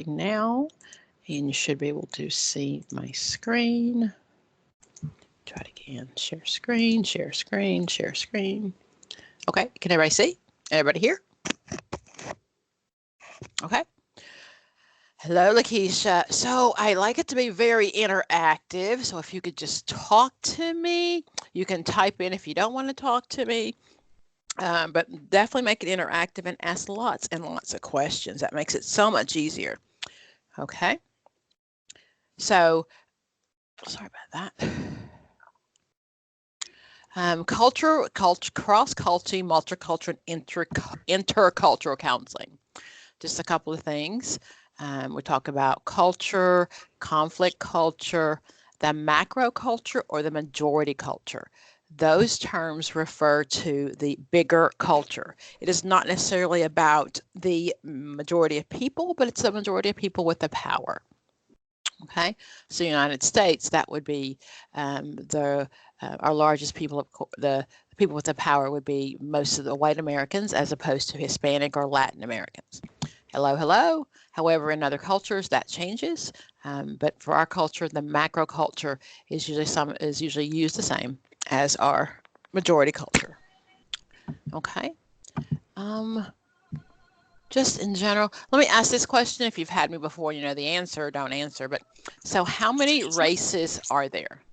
now, and you should be able to see my screen. Try it again. Share screen, share screen, share screen. Okay, can everybody see? Everybody here? Okay. Hello, Lakeisha. So I like it to be very interactive. So if you could just talk to me, you can type in if you don't want to talk to me. But definitely make it interactive and ask lots and lots of questions. That makes it so much easier. Okay. So, sorry about that. Cross-culture, multicultural, and intercultural counseling. Just a couple of things. We talk about culture, conflict culture, the macro culture, or the majority culture. Those terms refer to the bigger culture. It is not necessarily about the majority of people, but it's the majority of people with the power. Okay, so United States, that would be our largest people. The people with the power would be most of the white Americans, as opposed to Hispanic or Latin Americans. Hello, hello. However, in other cultures that changes, but for our culture, the macro culture is usually used the same as our majority culture. Okay. Just in general, let me ask this question. If you've had me before, you know the answer, don't answer. But so how many races are there?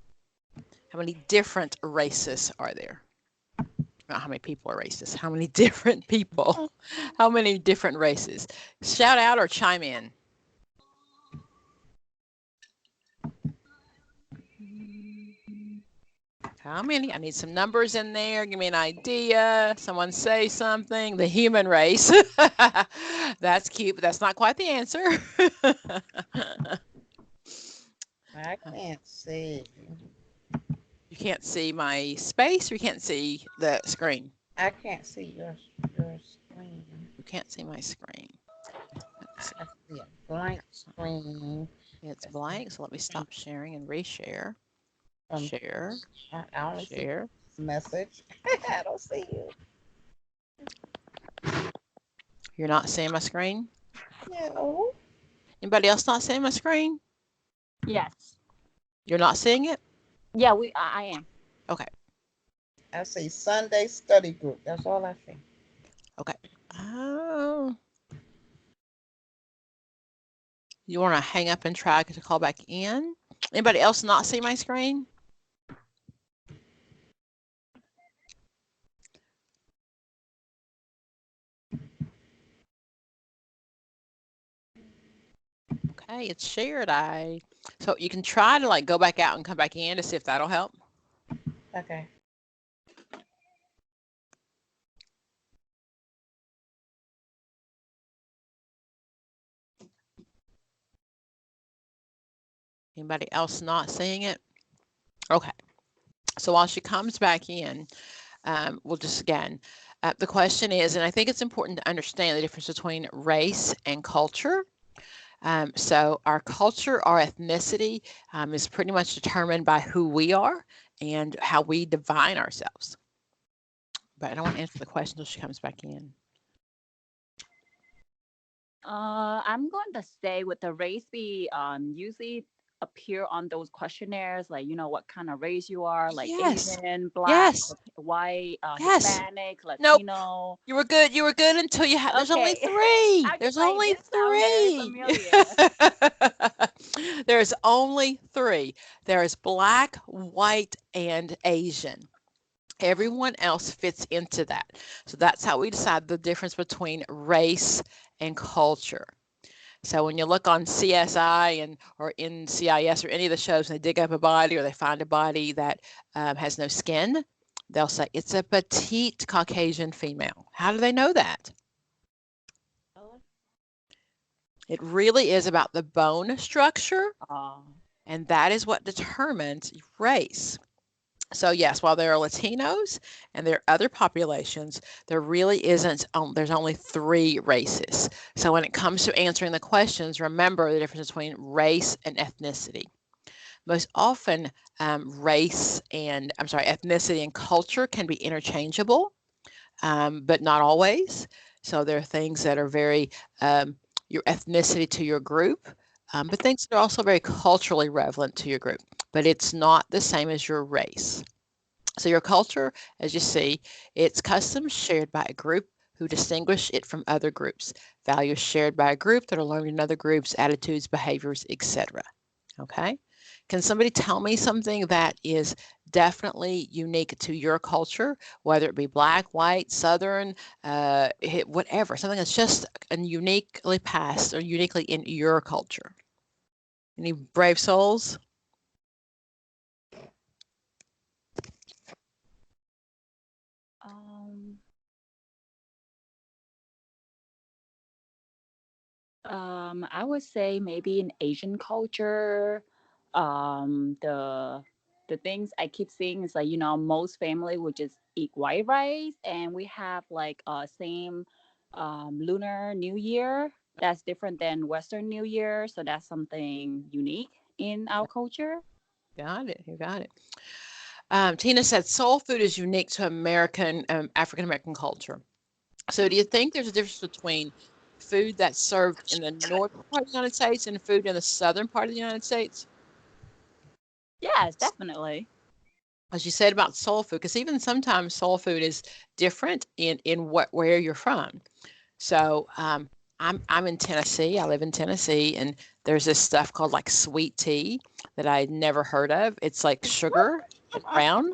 How many different races are there? Not how many people are racist. How many different people? How many different races? Shout out or chime in. How many? I need some numbers in there. Give me an idea. Someone say something. The human race. That's cute, but that's not quite the answer. I can't see. You can't see my space, or you can't see the screen? I can't see your screen. You can't see my screen. I see a blank screen. It's blank, so let me stop sharing and reshare. Share. I only Share. See message. I don't see you. You're not seeing my screen? No. Anybody else not seeing my screen? Yes. You're not seeing it? Yeah, I am. Okay. I see Sunday study group. That's all I see. Okay. Oh. You want to hang up and try to call back in? Anybody else not see my screen? Okay, it's shared. So you can try to go back out and come back in to see if that'll help. Okay. Anybody else not seeing it? Okay. So while she comes back in, we'll just again, the question is, and I think it's important to understand the difference between race and culture. So our culture, our ethnicity is pretty much determined by who we are and how we define ourselves. But I don't want to answer the question until she comes back in. I'm going to say with the race, we usually appear on those questionnaires, like, what kind of race you are, like Yes. Asian, Black, Yes. white, Yes. Hispanic, Latino. Nope. You were good. You were good until you had. There's only three. There's only three. There's only three. There's Black, white, and Asian. Everyone else fits into that. So that's how we decide the difference between race and culture. So when you look on CSI or NCIS or any of the shows, and they dig up a body or they find a body that has no skin, they'll say it's a petite Caucasian female. How do they know that? It really is about the bone structure, and that is what determines race. So yes, while there are Latinos and there are other populations, there really isn't, there's only three races. So when it comes to answering the questions, remember the difference between race and ethnicity. Most often, ethnicity and culture can be interchangeable, but not always. So there are things that are very your ethnicity to your group, but things that are also very culturally relevant to your group, but it's not the same as your race. So your culture, as you see, it's customs shared by a group who distinguish it from other groups, values shared by a group that are learned in other groups, attitudes, behaviors, etc. Okay? Can somebody tell me something that is definitely unique to your culture, whether it be black, white, southern, whatever, something that's just uniquely passed or uniquely in your culture? Any brave souls? I would say maybe in Asian culture, the things I keep seeing is like, most family would just eat white rice, and we have like same Lunar New Year that's different than Western New Year, so that's something unique in our culture. Got it. You got it. Tina said soul food is unique to African American culture. So do you think there's a difference between food that's served in the northern part of the United States and food in the southern part of the United States? Yes, definitely. As you said about soul food, because even sometimes soul food is different in where you're from. So I'm in Tennessee. I live in Tennessee, and there's this stuff called like sweet tea that I'd never heard of. It's like sugar and brown.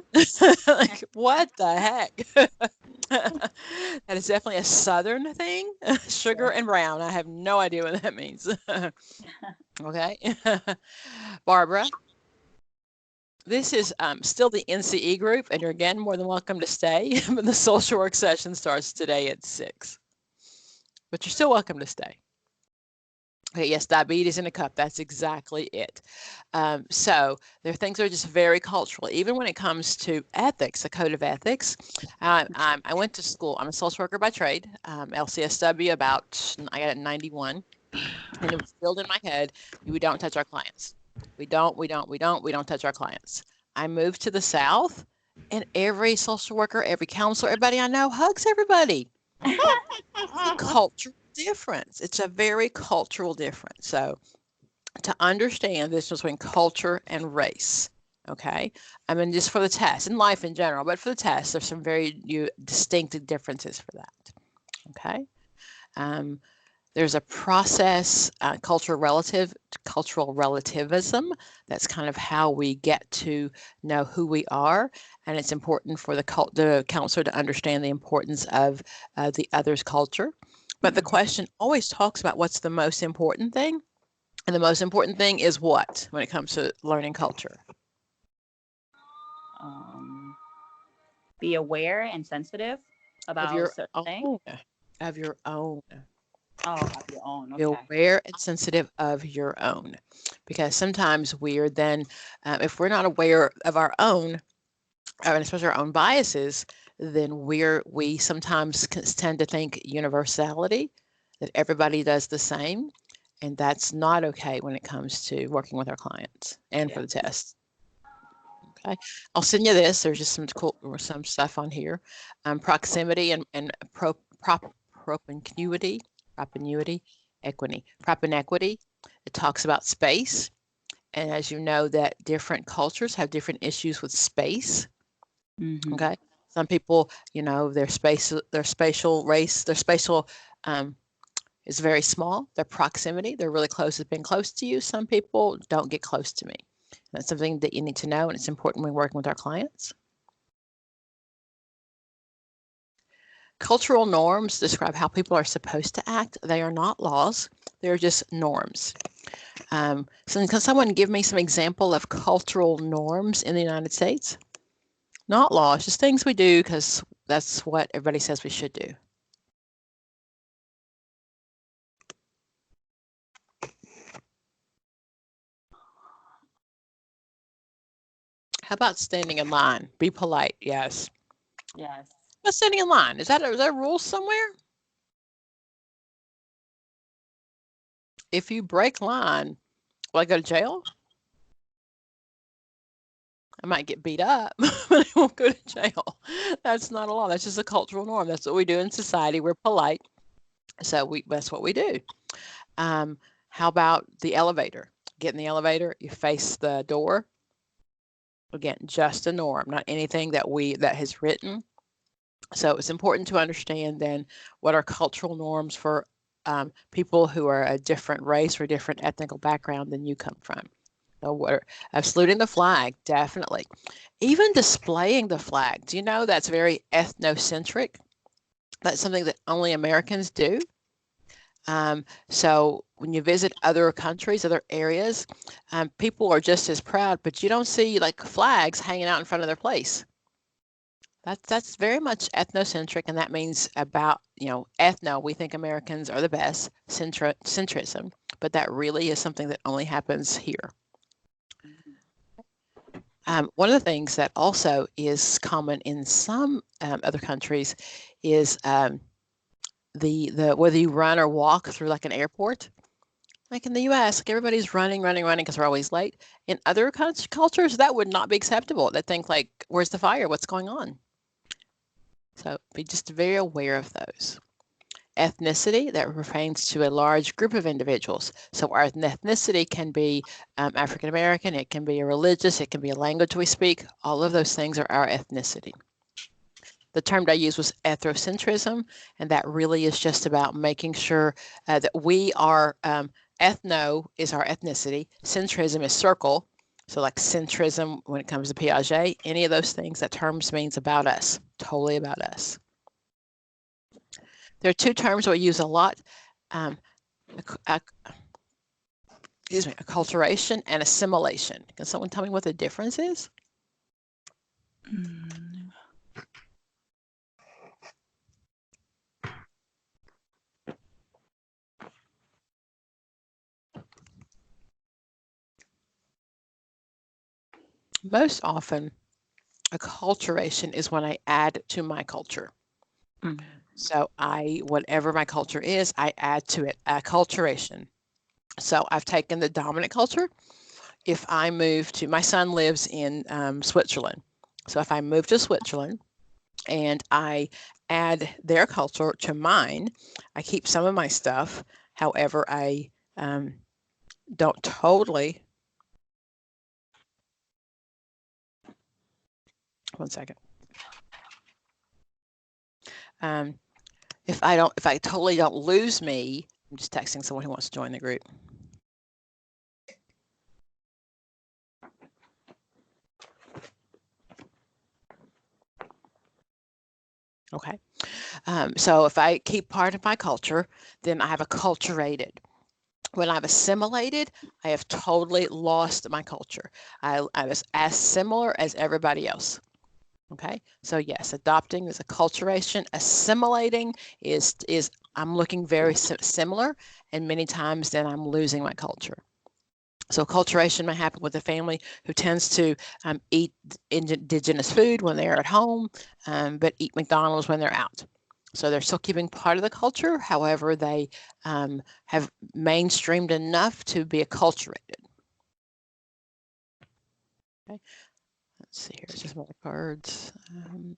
Like what the heck? That is definitely a southern thing. Sugar and brown. I have no idea what that means. Okay. Barbara, this is still the NCE group, and you're again more than welcome to stay. But the social work session starts today at 6. But you're still welcome to stay. Okay, yes, diabetes in a cup. That's exactly it. So there are things that are just very cultural. Even when it comes to ethics, a code of ethics. I went to school. I'm a social worker by trade, LCSW. I got it in 91, and it was drilled in my head. We don't touch our clients. We don't touch our clients. I moved to the South, and every social worker, every counselor, everybody I know hugs everybody. Cultural difference. It's a very cultural difference. So to understand this between culture and race, okay? I mean, just for the test, in life in general, but for the test, there's some very distinct differences for that, okay? There's a process, cultural relativism. That's kind of how we get to know who we are, and it's important for the counselor to understand the importance of the other's culture. But the question always talks about what's the most important thing, and the most important thing is what when it comes to learning culture? Be aware and sensitive about certain things. Of your own. Oh, of your own. Be Okay. aware and sensitive of your own, because sometimes we're then, if we're not aware of our own, and especially our own biases, then we sometimes tend to think universality, that everybody does the same, and that's not okay when it comes to working with our clients and for the test. Okay, I'll send you this. There's just some stuff on here, proximity and propinquity, equity. It talks about space, and as you know, that different cultures have different issues with space. Mm-hmm. Okay, some people, their spatial is very small. Their proximity, they're really close to being close to you. Some people don't get close to me. That's something that you need to know, and it's important when working with our clients. Cultural norms describe how people are supposed to act. They are not laws. They're just norms. So can someone give me some example of cultural norms in the United States? Not laws, just things we do because that's what everybody says we should do. How about standing in line? Be polite. Yes. Yes. But standing in line, is that a rule somewhere? If you break line, will I go to jail? I might get beat up, but I won't go to jail. That's not a law. That's just a cultural norm. That's what we do in society. We're polite. So that's what we do. How about the elevator? Get in the elevator, you face the door. Again, just a norm, not anything that has written. So it's important to understand then what are cultural norms for people who are a different race or different ethnic background than you come from. So what are saluting the flag, definitely. Even displaying the flag. Do you know that's very ethnocentric? That's something that only Americans do. So when you visit other countries, other areas, people are just as proud, but you don't see like flags hanging out in front of their place. That's very much ethnocentric, and that means about, ethno, we think Americans are the best, centrism, but that really is something that only happens here. One of the things that also is common in some other countries is the whether you run or walk through like an airport. Like in the US, like everybody's running because we're always late. In other cultures, that would not be acceptable. They think like, where's the fire? What's going on? So be just very aware of those. Ethnicity, that pertains to a large group of individuals. So our ethnicity can be African American, it can be a religious, it can be a language we speak. All of those things are our ethnicity. The term that I used was ethnocentrism, and that really is just about making sure that we are, ethno is our ethnicity, centrism is circle. So like centrism when it comes to Piaget, any of those things, that terms means about us, totally about us. There are two terms we use a lot, acculturation and assimilation. Can someone tell me what the difference is? Most often, acculturation is when I add to my culture. So whatever my culture is, I add to it, acculturation. So I've taken the dominant culture. If I move to, my son lives in Switzerland. So if I move to Switzerland and I add their culture to mine, I keep some of my stuff. However, I don't totally. One second. If I totally don't lose me, I'm just texting someone who wants to join the group. Okay. So if I keep part of my culture, then I have acculturated. When I've assimilated, I have totally lost my culture. I was as similar as everybody else. Okay, so yes, adopting is acculturation. Assimilating is I'm looking very similar, and many times then I'm losing my culture. So acculturation may happen with a family who tends to eat indigenous food when they're at home, but eat McDonald's when they're out. So they're still keeping part of the culture. However, they have mainstreamed enough to be acculturated. Okay. Let's see here, it's just more cards. And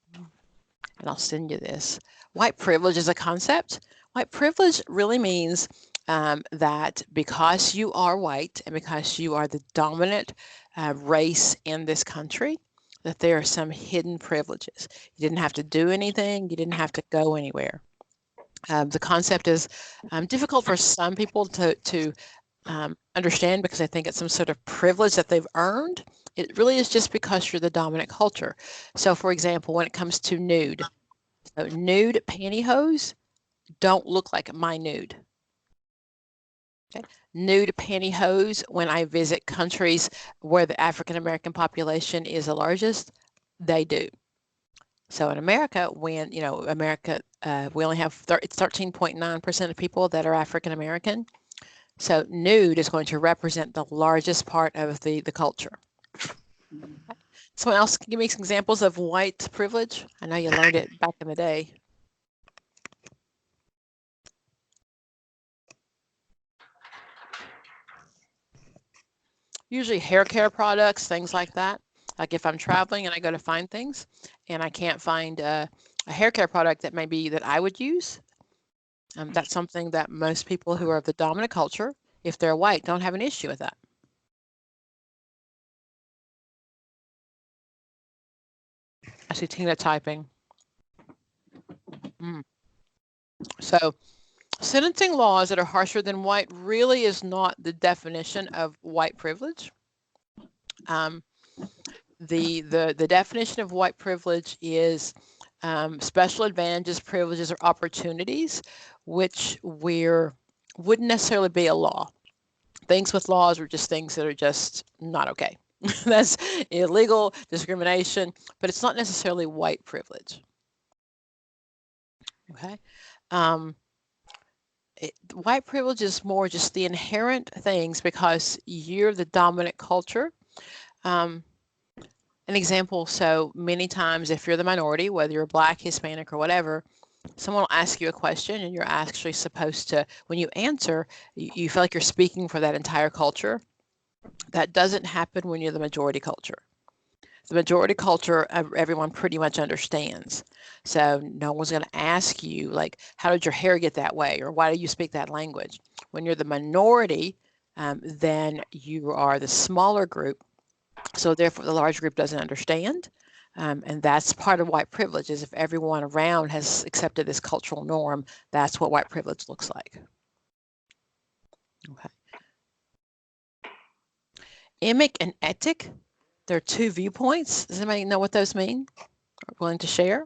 I'll send you this. White privilege is a concept. White privilege really means that because you are white and because you are the dominant race in this country, that there are some hidden privileges. You didn't have to do anything. You didn't have to go anywhere. The concept is difficult for some people to understand because I think it's some sort of privilege that they've earned. It really is just because you're the dominant culture. So for example, when it comes to nude, so nude pantyhose don't look like my nude. Okay. Nude pantyhose, when I visit countries where the African American population is the largest, they do. So in America, when, America, we only have, it's 13.9% of people that are African American. So nude is going to represent the largest part of the culture. Someone else can give me some examples of white privilege? I know you learned it back in the day. Usually hair care products, things like that. Like if I'm traveling and I go to find things and I can't find a hair care product that maybe that I would use, That's something that most people who are of the dominant culture, if they're white, don't have an issue with that. I see Tina typing. So sentencing laws that are harsher than white really is not the definition of white privilege. The definition of white privilege is special advantages, privileges, or opportunities, which wouldn't necessarily be a law. Things with laws are just things that are just not okay. That's illegal discrimination, but it's not necessarily white privilege. Okay. White privilege is more just the inherent things because you're the dominant culture. An example, so many times if you're the minority, whether you're Black, Hispanic, or whatever, someone will ask you a question and you're actually supposed to, when you answer, you feel like you're speaking for that entire culture. That doesn't happen when you're the majority culture. The majority culture, everyone pretty much understands. So no one's going to ask you, like, how did your hair get that way? Or why do you speak that language? When you're the minority, then you are the smaller group. So therefore, the large group doesn't understand. And that's part of white privilege, is if everyone around has accepted this cultural norm, that's what white privilege looks like. Okay. Emic and etic, they're two viewpoints. Does anybody know what those mean? Are willing to share?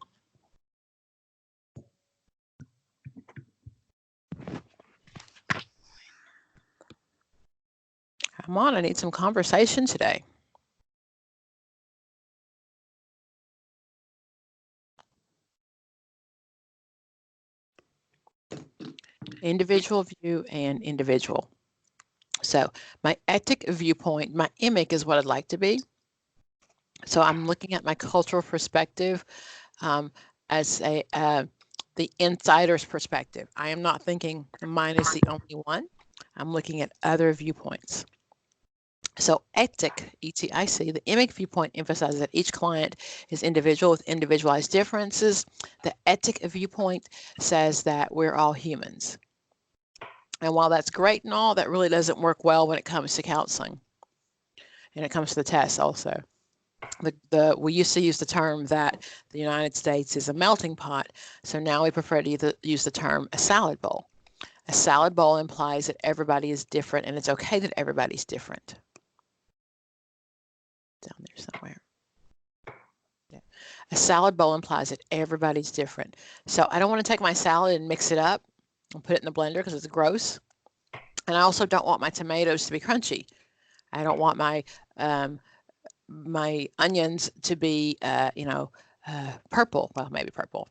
Come on, I need some conversation today. Individual view and individual. So my etic viewpoint, my emic is what I'd like to be. So I'm looking at my cultural perspective as the insider's perspective. I am not thinking mine is the only one. I'm looking at other viewpoints. So etic, E-T-I-C, the emic viewpoint emphasizes that each client is individual with individualized differences. The etic viewpoint says that we're all humans. And while that's great and all, that really doesn't work well when it comes to counseling. And it comes to the tests also. We used to use the term that the United States is a melting pot. So now we prefer to use the term a salad bowl. A salad bowl implies that everybody is different and it's okay that everybody's different. Down there somewhere. Yeah. A salad bowl implies that everybody's different. So I don't want to take my salad and mix it up and put it in the blender because it's gross. And I also don't want my tomatoes to be crunchy. I don't want my onions to be, purple. Well, maybe purple.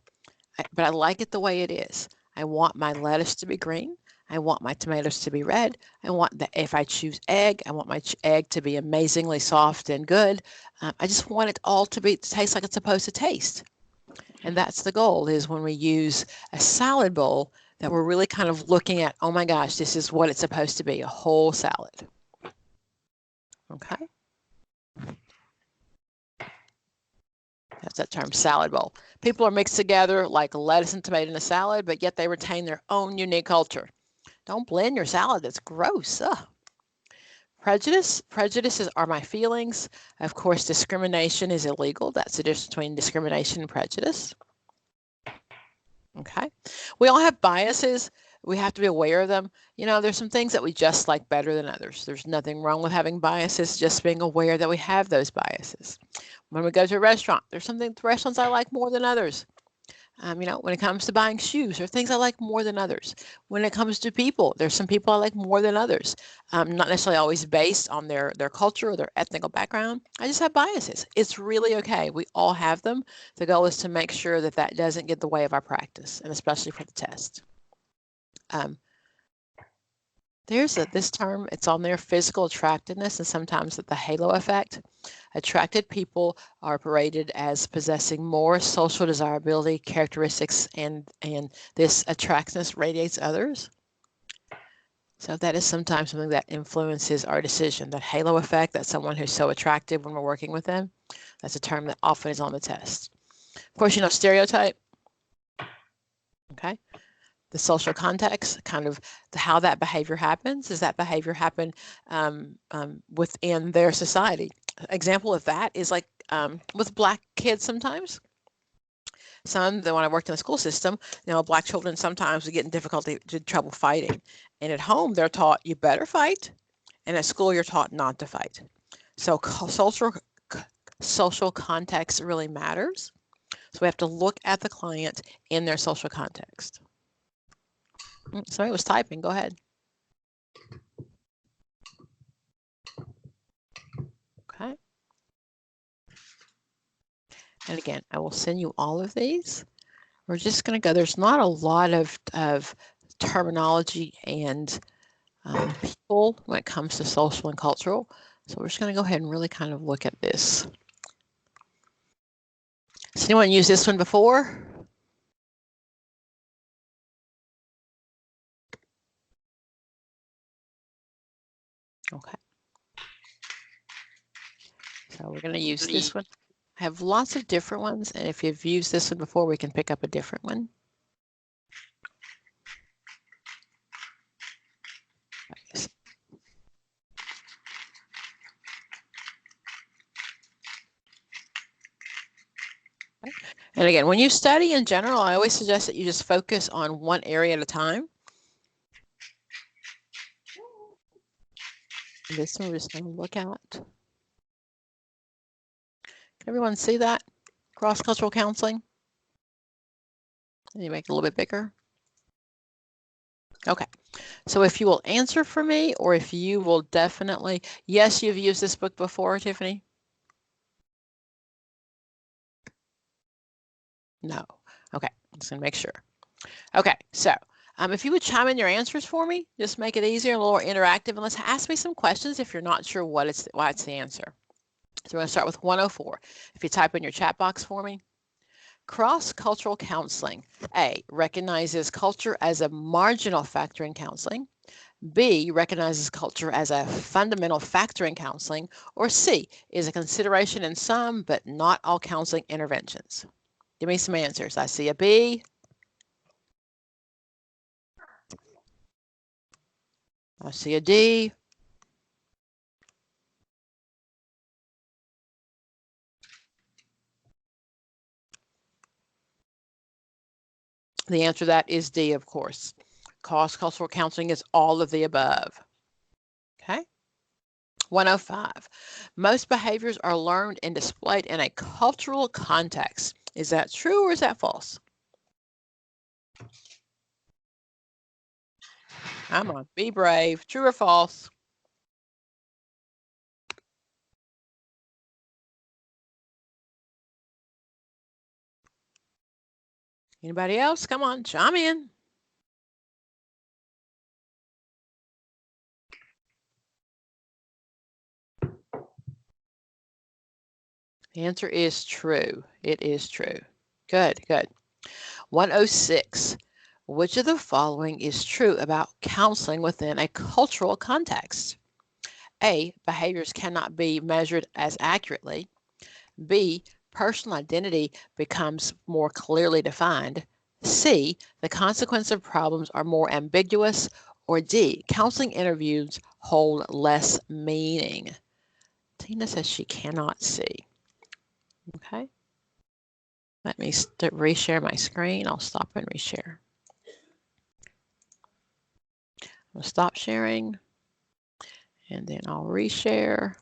But I like it the way it is. I want my lettuce to be green. I want my tomatoes to be red. I want if I choose egg, I want my egg to be amazingly soft and good. I just want it all to taste like it's supposed to taste. And that's the goal, is when we use a salad bowl, that we're really kind of looking at, oh my gosh, this is what it's supposed to be, a whole salad. Okay. That's that term, salad bowl. People are mixed together like lettuce and tomato in a salad, but yet they retain their own unique culture. Don't blend your salad. That's gross. Ugh. Prejudices are my feelings. Of course, discrimination is illegal. That's the difference between discrimination and prejudice. Okay. We all have biases. We have to be aware of them. There's some things that we just like better than others. There's nothing wrong with having biases, just being aware that we have those biases. When we go to a restaurant, there's some restaurants I like more than others. When it comes to buying shoes, there are things I like more than others. When it comes to people, there's some people I like more than others. Not necessarily always based on their culture or their ethnic background. I just have biases. It's really okay. We all have them. The goal is to make sure that that doesn't get in the way of our practice, and especially for the test. There's this term, it's on there, physical attractiveness, and sometimes the halo effect. Attracted people are paraded as possessing more social desirability characteristics, and this attractiveness radiates others. So that is sometimes something that influences our decision. That halo effect, that someone who's so attractive when we're working with them, that's a term that often is on the test. Of course, stereotype. Okay. the social context, kind of how that behavior happens. Does that behavior happen within their society? Example of that is like with Black kids sometimes. When I worked in the school system, Black children sometimes would get in trouble fighting. And at home, they're taught, you better fight. And at school, you're taught not to fight. So social context really matters. So we have to look at the client in their social context. Somebody was typing, go ahead. Okay. And again, I will send you all of these. We're just going to go, there's not a lot of terminology and people when it comes to social and cultural. So we're just going to go ahead and really kind of look at this. Has anyone used this one before? Okay. So we're going to use this one. I have lots of different ones, and if you've used this one before, we can pick up a different one. And again, when you study in general, I always suggest that you just focus on one area at a time. And this one we're just going to look at. Can everyone see that? Cross-cultural counseling. Can you make it a little bit bigger? Okay. So if you will answer for me, or if you will definitely, yes, you've used this book before, Tiffany? No. Okay, I'm just gonna make sure. Okay, so if you would chime in your answers for me, just make it easier, a little more interactive, and let's ask me some questions if you're not sure why it's the answer. So we're gonna start with 104. If you type in your chat box for me. Cross-cultural counseling. A, recognizes culture as a marginal factor in counseling. B, recognizes culture as a fundamental factor in counseling. Or C, is a consideration in some but not all counseling interventions. Give me some answers. I see a B. I see a D. The answer to that is D, of course. Cross-cultural counseling is all of the above. Okay. 105. Most behaviors are learned and displayed in a cultural context. Is that true or is that false? Come on, be brave. True or false? Anybody else? Come on, chime in. The answer is true. It is true. Good, good. 106. Which of the following is true about counseling within a cultural context? A, behaviors cannot be measured as accurately. B, personal identity becomes more clearly defined. C, the consequence of problems are more ambiguous. Or D, counseling interviews hold less meaning. Tina says she cannot see. Okay. Let me reshare my screen. I'll stop and reshare. I'll stop sharing and then I'll reshare.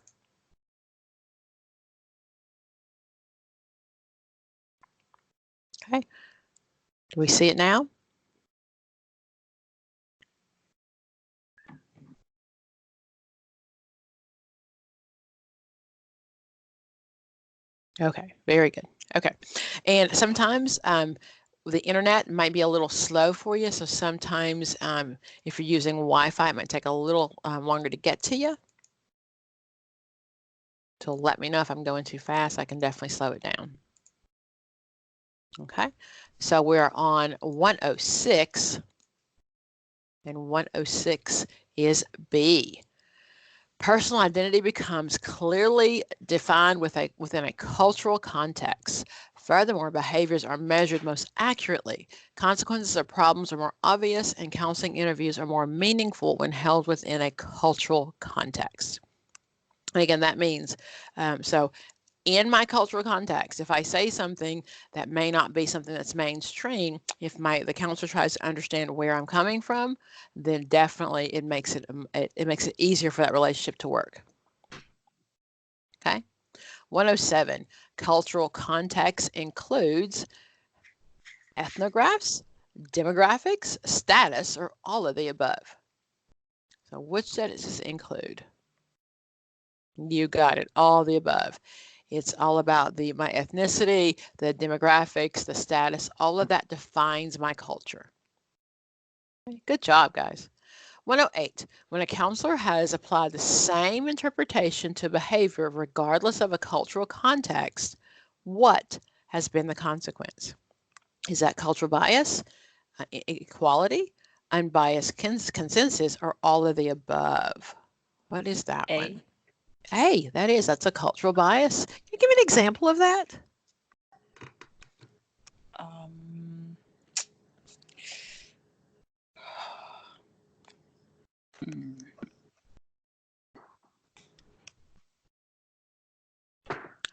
Okay. Do we see it now? Okay, very good. Okay, and sometimes the internet might be a little slow for you, so sometimes if you're using Wi-Fi, it might take a little longer to get to you. So let me know if I'm going too fast. I can definitely slow it down. Okay, so we're on 106, and 106 is B. Personal identity becomes clearly defined within a cultural context. Furthermore, behaviors are measured most accurately. Consequences of problems are more obvious, and counseling interviews are more meaningful when held within a cultural context. And again, that means, so in my cultural context, if I say something that may not be something that's mainstream, if the counselor tries to understand where I'm coming from, then definitely it makes it easier for that relationship to work. Okay. 107, cultural context includes ethnographs, demographics, status, or all of the above. So which does this include? You got it, all the above. It's all about my ethnicity, the demographics, the status, all of that defines my culture. Good job, guys. 108, when a counselor has applied the same interpretation to behavior regardless of a cultural context, what has been the consequence? Is that cultural bias, equality, unbiased consensus, or all of the above? What is that one? A, that's a cultural bias. Can you give me an example of that?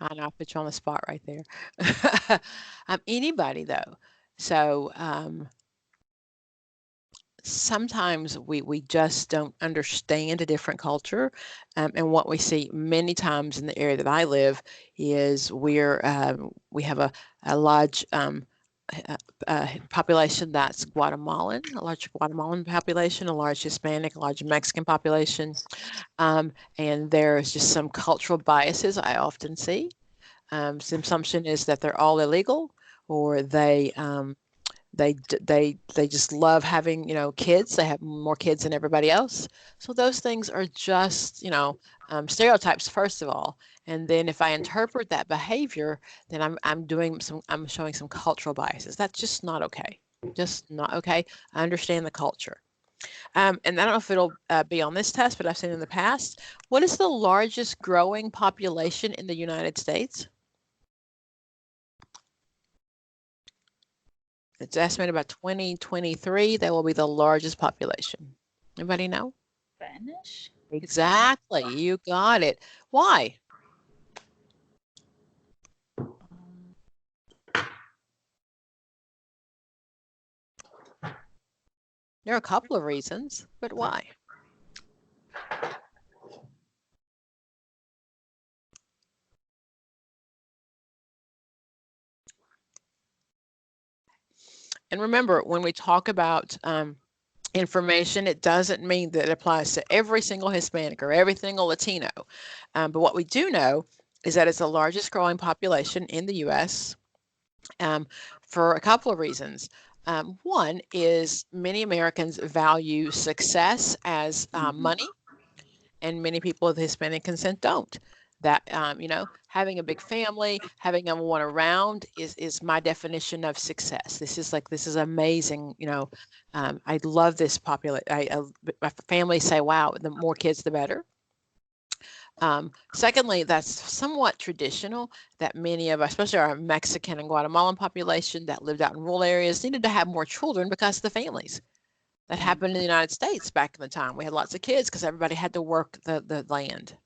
I know I put you on the spot right there. Anybody though. So sometimes we just don't understand a different culture, and what we see many times in the area that I live is we have a large population that's Guatemalan, a large Guatemalan population, a large Hispanic, a large Mexican population, and there's just some cultural biases I often see. The assumption is that they're all illegal, or they just love having, kids. They have more kids than everybody else. So those things are just, stereotypes, first of all. And then if I interpret that behavior, then I'm showing some cultural biases. That's just not okay. Just not okay. I understand the culture. And I don't know if it'll be on this test, but I've seen in the past. What is the largest growing population in the United States? It's estimated by 2023, that will be the largest population. Anybody know? Spanish? Exactly. You got it. Why? There are a couple of reasons, but why? And remember, when we talk about information, it doesn't mean that it applies to every single Hispanic or every single Latino. But what we do know is that it's the largest growing population in the U.S. For a couple of reasons. One is many Americans value success as money, and many people with Hispanic consent don't. That, having a big family, having everyone around is my definition of success. This is amazing. I love this my family say, wow, the more kids, the better. Secondly, that's somewhat traditional that many of us, especially our Mexican and Guatemalan population that lived out in rural areas, needed to have more children because of the families. That happened in the United States back in the time. We had lots of kids because everybody had to work the land.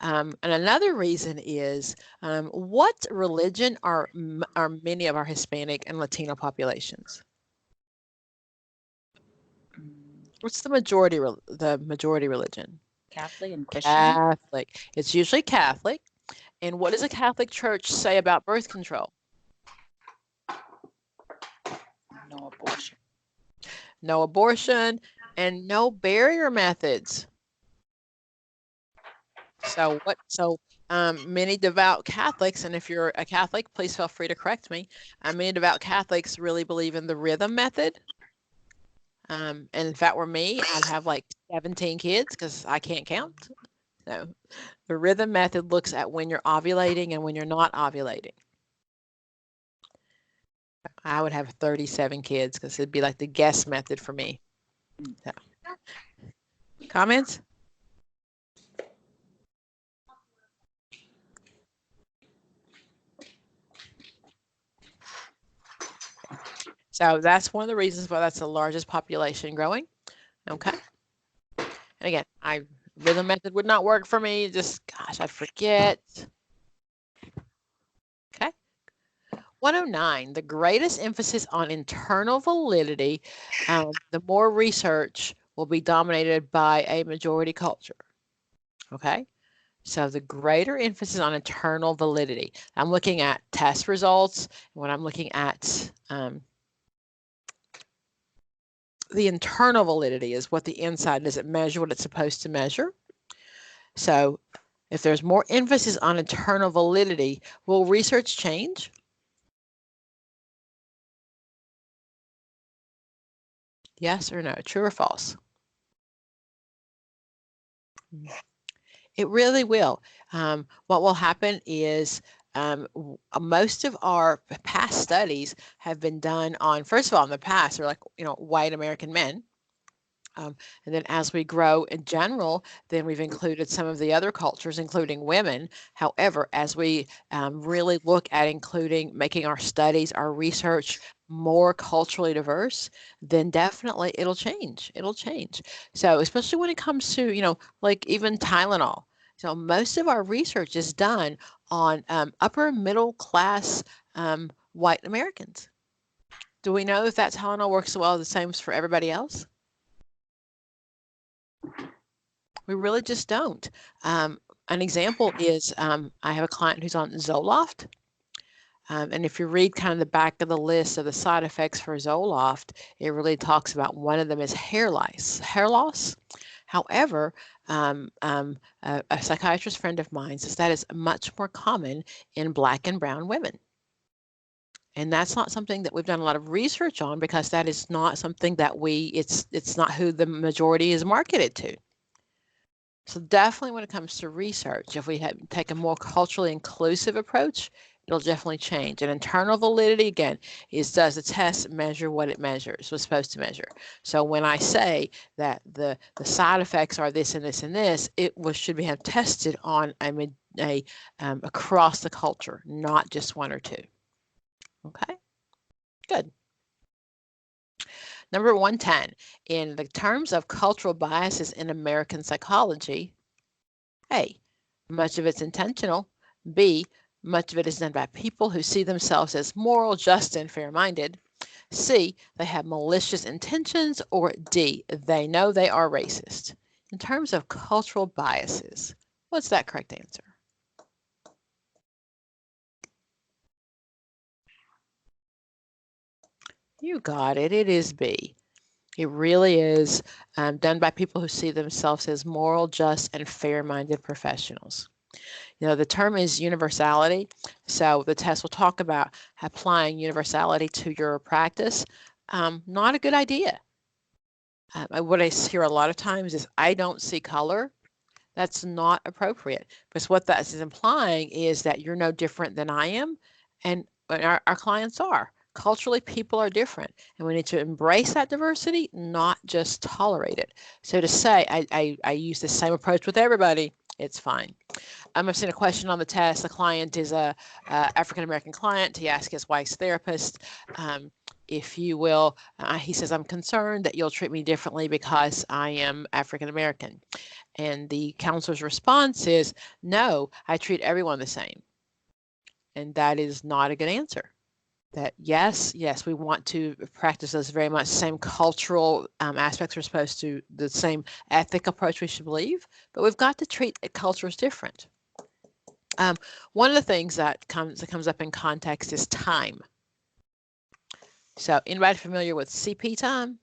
And another reason is, what religion are many of our Hispanic and Latino populations? What's the majority religion? Catholic and Christian? Catholic. It's usually Catholic. And what does a Catholic church say about birth control? No abortion. No abortion and no barrier methods. So many devout Catholics, and if you're a Catholic, please feel free to correct me. Many devout Catholics really believe in the rhythm method. And if that were me, I'd have like 17 kids because I can't count. So the rhythm method looks at when you're ovulating and when you're not ovulating. I would have 37 kids because it'd be like the guess method for me. So. Comments? So that's one of the reasons why that's the largest population growing. Okay. And again, rhythm method would not work for me. Just, gosh, I forget. Okay. 109, the greatest emphasis on internal validity, the more research will be dominated by a majority culture. Okay. So the greater emphasis on internal validity. I'm looking at test results. When I'm looking at the internal validity is what the inside, does it measure what it's supposed to measure? So if there's more emphasis on internal validity, will research change? Yes or no, true or false? It really will. What will happen is most of our past studies have been done on, first of all, in the past, they're like, white American men. And then as we grow in general, then we've included some of the other cultures, including women. However, as we really look at making our studies, our research more culturally diverse, then definitely it'll change. It'll change. So especially when it comes to, like even Tylenol. So most of our research is done on upper middle class white Americans. Do we know if that Tylenol works well the same as for everybody else? We really just don't. An example is I have a client who's on Zoloft. And if you read kind of the back of the list of the side effects for Zoloft, it really talks about one of them is hair loss. However, a psychiatrist friend of mine says that is much more common in Black and brown women. And that's not something that we've done a lot of research on because that is not something that it's not who the majority is marketed to. So definitely when it comes to research, if we take a more culturally inclusive approach, it'll definitely change. And internal validity, again, does the test measure what it measures, was supposed to measure. So when I say that the side effects are this and this and this, should be tested on across the culture, not just one or two. Okay, good. Number 110, in the terms of cultural biases in American psychology, A, much of it's intentional. B, much of it is done by people who see themselves as moral, just, and fair-minded. C, they have malicious intentions. Or D, they know they are racist. In terms of cultural biases, what's that correct answer? You got it. It is B. It really is done by people who see themselves as moral, just, and fair-minded professionals. The term is universality. So the test will talk about applying universality to your practice. Not a good idea. What I hear a lot of times is, I don't see color. That's not appropriate, because what that is implying is that you're no different than I am, and our clients are. Culturally, people are different, and we need to embrace that diversity, not just tolerate it. So to say, I use the same approach with everybody, it's fine. I've seen a question on the test. The client is a African-American client. He asked his wife's therapist, if you will, he says, I'm concerned that you'll treat me differently because I am African-American. And the counselor's response is, no, I treat everyone the same. And that is not a good answer. That yes, we want to practice those very much same cultural aspects we're supposed to, the same ethic approach we should believe, but we've got to treat cultures different. One of the things that comes up in context is time. So anybody familiar with CP time?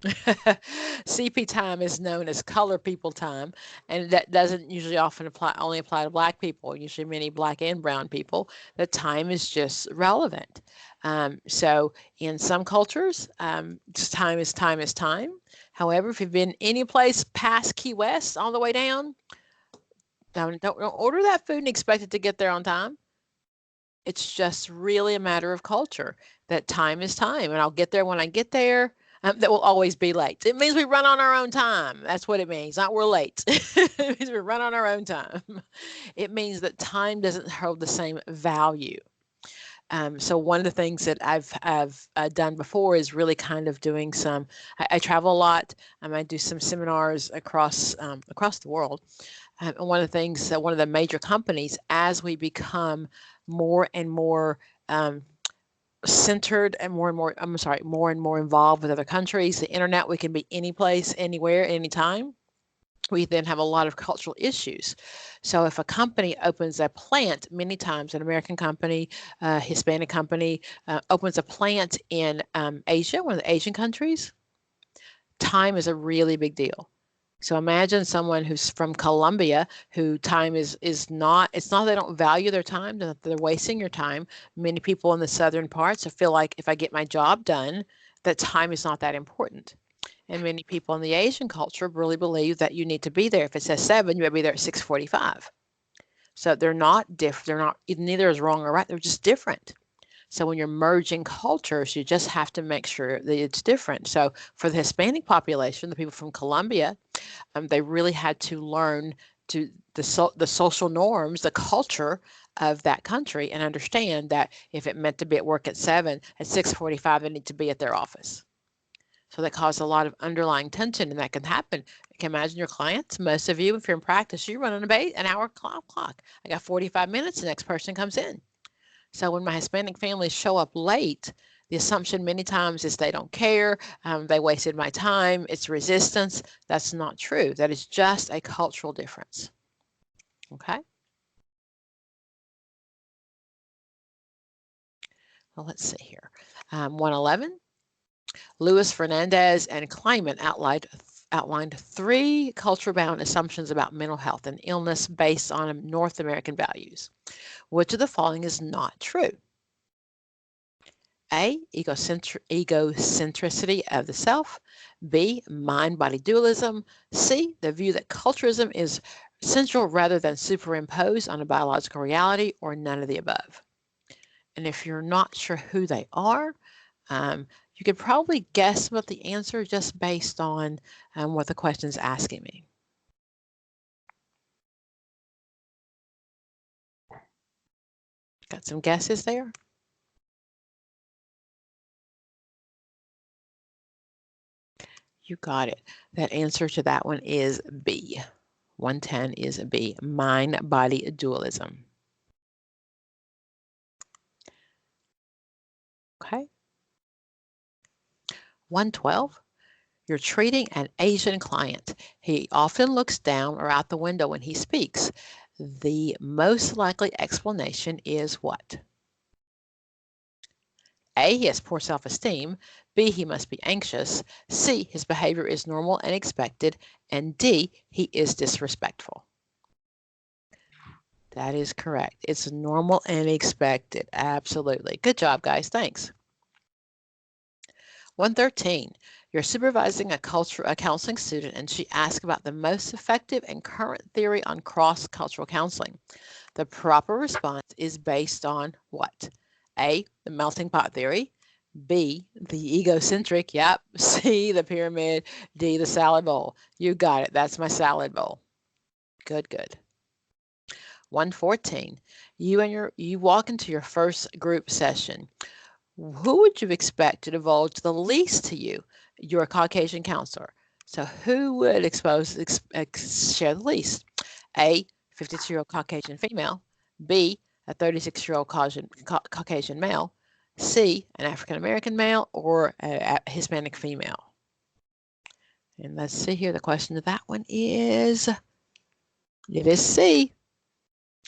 CP time is known as color people time, and that doesn't usually only apply to Black people, usually many Black and brown people. The time is just relevant. So in some cultures, time is time. However, if you've been any place past Key West on the way down, don't order that food and expect it to get there on time. It's just really a matter of culture, that time is time, and I'll get there when I get there. that will always be late. It means we run on our own time. That's what it means. Not we're late. It means we run on our own time. It means that time doesn't hold the same value. So one of the things that I've done before is really kind of doing some. I travel a lot. I do some seminars across the world. And one of the things that one of the major companies, as we become more and more centered and more and more involved with other countries, the internet, we can be any place, anywhere, anytime. We then have a lot of cultural issues. So if a company opens a plant, many times an American company, Hispanic company, opens a plant in Asia, one of the Asian countries, time is a really big deal. So imagine someone who's from Colombia, who time is not, it's not they don't value their time, that they're wasting your time. Many people in the southern parts feel like if I get my job done, that time is not that important. And many people in the Asian culture really believe that you need to be there. If it says 7, you better be there at 6:45. So they're not different. They're not, neither is wrong or right. They're just different. So when you're merging cultures, you just have to make sure that it's different. So for the Hispanic population, the people from Colombia, they really had to learn to the social norms, the culture of that country, and understand that if it meant to be at work at 7, at 6:45, they need to be at their office. So that caused a lot of underlying tension, and that can happen. You can imagine your clients, most of you, if you're in practice, you run an hour clock. I got 45 minutes, the next person comes in. So when my Hispanic families show up late, the assumption many times is they don't care, they wasted my time, it's resistance. That's not true. That is just a cultural difference. Okay? Well, let's see here. 111. Luis Fernandez and Kleiman outlined 3 culture-bound assumptions about mental health and illness based on North American values. Which of the following is not true? A, egocentricity of the self. B, mind-body dualism. C, the view that culturism is central rather than superimposed on a biological reality, or none of the above. And if you're not sure who they are, you could probably guess what the answer just based on what the question is asking me. Got some guesses there? You got it. That answer to that one is B. 110 is B, mind-body dualism. Okay. 112, you're treating an Asian client. He often looks down or out the window when he speaks. The most likely explanation is what? A, he has poor self-esteem. B, he must be anxious. C, his behavior is normal and expected. And D, he is disrespectful. That is correct. It's normal and expected. Absolutely. Good job, guys. Thanks. 113, you're supervising a counseling student, and she asks about the most effective and current theory on cross-cultural counseling. The proper response is based on what? A, the melting pot theory. B, the egocentric, yep. C, the pyramid. D, the salad bowl. You got it. That's my salad bowl. Good, good. 114, you walk into your first group session. Who would you expect to divulge the least to you? You're a Caucasian counselor. So who would share the least? A, 52-year-old Caucasian female. B, a 36-year-old Caucasian male. C, an African-American male, or a Hispanic female. And let's see here. The question to that one is, it is C,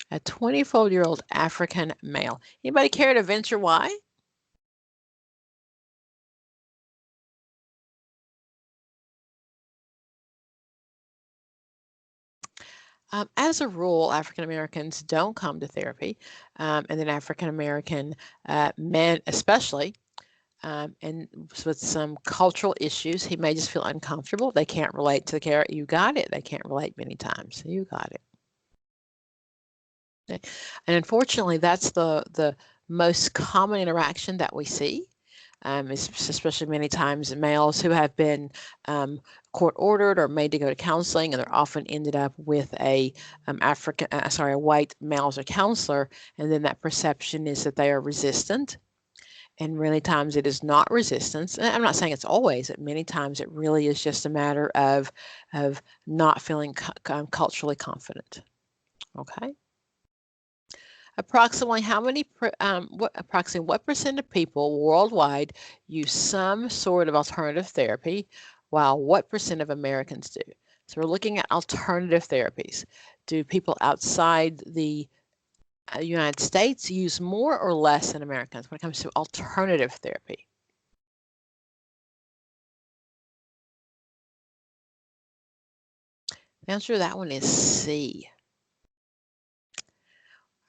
a 24-year-old African male. Anybody care to venture why? As a rule, African Americans don't come to therapy, and then African American men especially, and with some cultural issues, he may just feel uncomfortable. They can't relate to the care. You got it. They can't relate many times. You got it. Okay. And unfortunately, that's the most common interaction that we see. especially many times males who have been court ordered or made to go to counseling, and they're often ended up with a a white male as a counselor, and then that perception is that they are resistant. And many times it is not resistance. And I'm not saying it's always, but many times it really is just a matter of not feeling culturally confident. Okay. Approximately what percent of people worldwide use some sort of alternative therapy, while what percent of Americans do? So we're looking at alternative therapies. Do people outside the United States use more or less than Americans when it comes to alternative therapy? The answer to that one is C.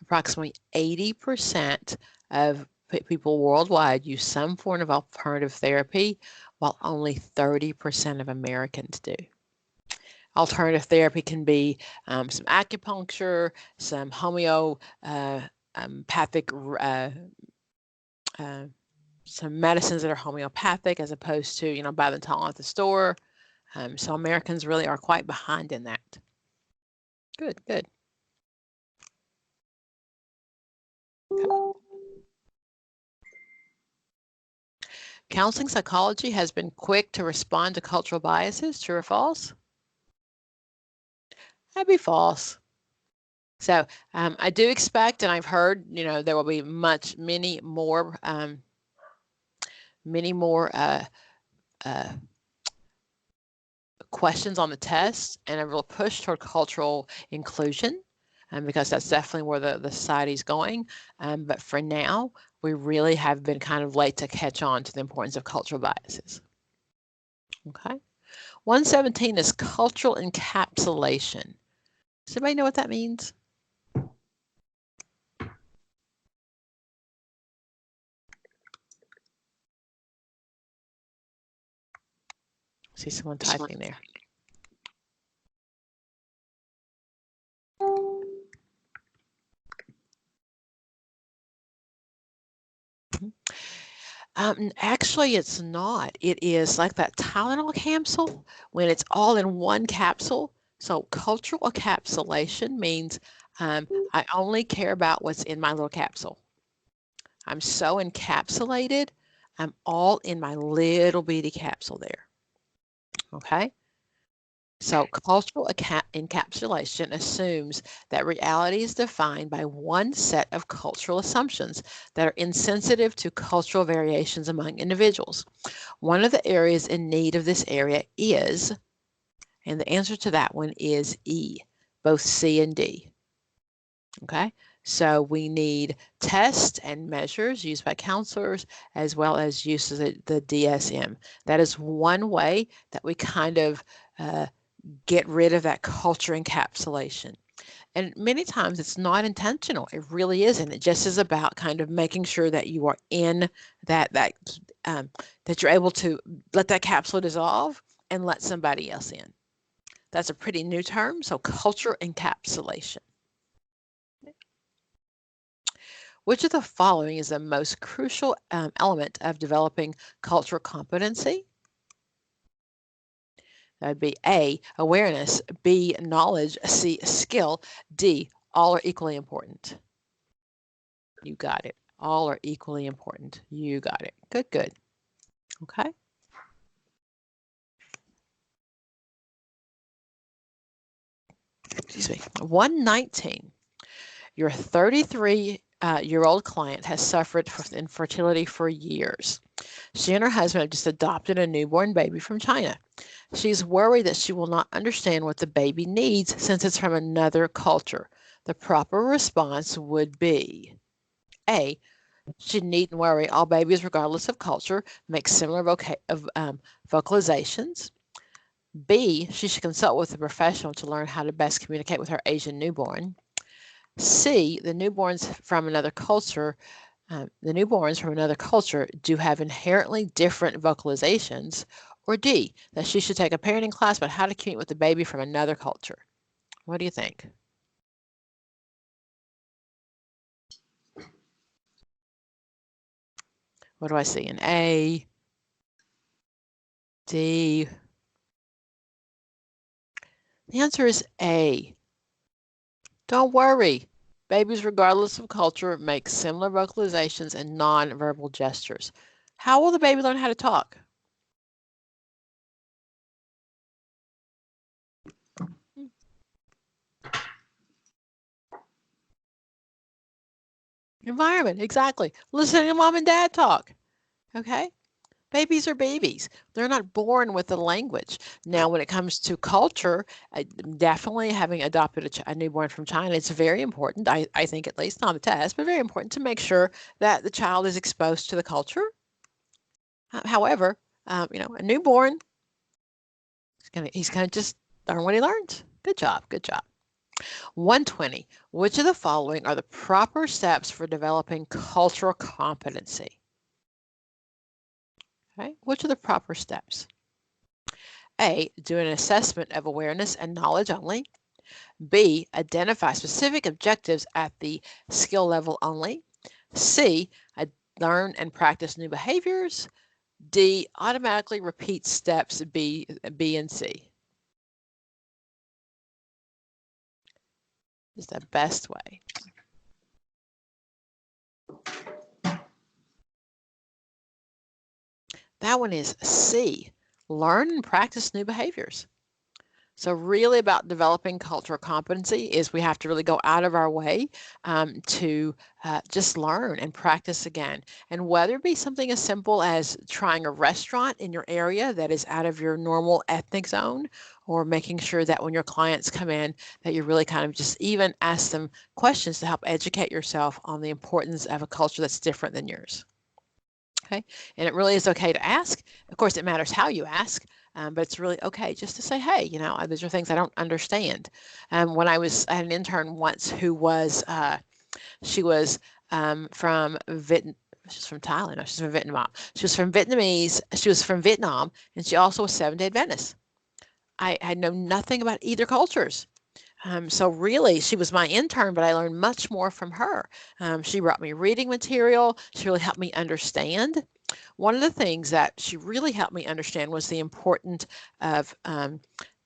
Approximately 80% of people worldwide use some form of alternative therapy, while only 30% of Americans do. Alternative therapy can be some acupuncture, some homeopathic, some medicines that are homeopathic as opposed to, buy them at the store. So Americans really are quite behind in that. Good, good. Okay. Counseling psychology has been quick to respond to cultural biases. True or false? That'd be false. So I do expect, and I've heard, there will be many more questions on the test, and a real push toward cultural inclusion, because that's definitely where the society's going. But for now, we really have been kind of late to catch on to the importance of cultural biases. Okay. 117 is cultural encapsulation. Does anybody know what that means? See someone typing there. Actually, it's not. It is like that Tylenol capsule when it's all in one capsule. So cultural encapsulation means I only care about what's in my little capsule. I'm so encapsulated. I'm all in my little bitty capsule there. Okay. So cultural encapsulation assumes that reality is defined by one set of cultural assumptions that are insensitive to cultural variations among individuals. One of the areas in need of this area is, and the answer to that one is E, both C and D. Okay, so we need tests and measures used by counselors as well as use of the DSM. That is one way that we kind of get rid of that culture encapsulation. And many times it's not intentional. It really isn't. It just is about kind of making sure that you are in that you're able to let that capsule dissolve and let somebody else in. That's a pretty new term. So culture encapsulation. Which of the following is the most crucial element of developing cultural competency? That would be A, awareness, B, knowledge, C, skill, D, all are equally important. You got it. All are equally important. You got it. Good, good. Okay. Excuse me. 119. Your 33-year-old client has suffered from infertility for years. She and her husband have just adopted a newborn baby from China. She's worried that she will not understand what the baby needs since it's from another culture. The proper response would be A, she needn't worry. All babies, regardless of culture, make similar vocalizations. B, she should consult with a professional to learn how to best communicate with her Asian newborn. C, the newborns from another culture do have inherently different vocalizations. Or D, that she should take a parenting class about how to communicate with the baby from another culture. What do you think? What do I see? An A, D. The answer is A. Don't worry. Babies, regardless of culture, make similar vocalizations and non-verbal gestures. How will the baby learn how to talk? Environment, exactly. Listening to mom and dad talk. Okay? Babies are babies. They're not born with the language. Now, when it comes to culture, definitely having adopted a newborn from China, it's very important, I think at least, not a test, but very important to make sure that the child is exposed to the culture. However, you know, a newborn, he's gonna just learn what he learns. Good job, good job. 120, which of the following are the proper steps for developing cultural competency? Okay, which are the proper steps? A, do an assessment of awareness and knowledge only. B, identify specific objectives at the skill level only. C, learn and practice new behaviors. D, automatically repeat steps B and C. Is the best way. That one is C, learn and practice new behaviors. So really about developing cultural competency is we have to really go out of our way to just learn and practice again. And whether it be something as simple as trying a restaurant in your area that is out of your normal ethnic zone, or making sure that when your clients come in that you really kind of just even ask them questions to help educate yourself on the importance of a culture that's different than yours. Okay, and it really is okay to ask. Of course, it matters how you ask, but it's really okay just to say, hey, you know, these are things I don't understand. When I had an intern once who was, she was from she's from Thailand, no, she's from Vietnam. She was from Vietnam, and she also was Seventh-day Adventist. I had known nothing about either cultures. So really, she was my intern, but I learned much more from her. She brought me reading material. She really helped me understand. One of the things that she really helped me understand was the importance of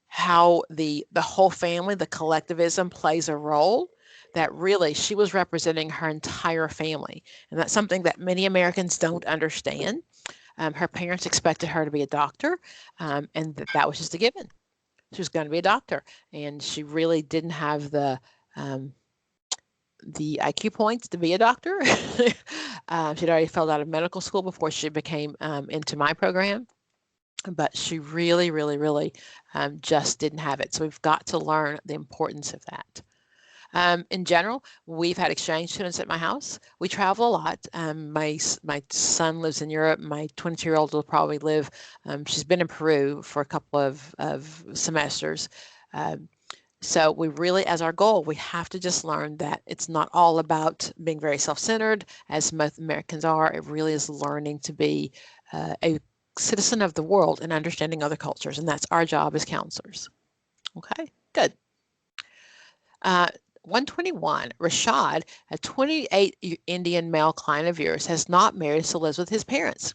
how the whole family, the collectivism plays a role, that really she was representing her entire family. And that's something that many Americans don't understand. Her parents expected her to be a doctor, and that was just a given. She was going to be a doctor, and she really didn't have the IQ points to be a doctor. She'd already filled out of medical school before she became into my program, but she really, really, really just didn't have it. So we've got to learn the importance of that. In general, we've had exchange students at my house. We travel a lot. My son lives in Europe. My 22-year-old will probably live, she's been in Peru for a couple of semesters. So we really, as our goal, we have to just learn that it's not all about being very self-centered, as most Americans are. It really is learning to be a citizen of the world and understanding other cultures, and that's our job as counselors. Okay, good. 121, Rashad, a 28 Indian male client of yours, has not married, so lives with his parents.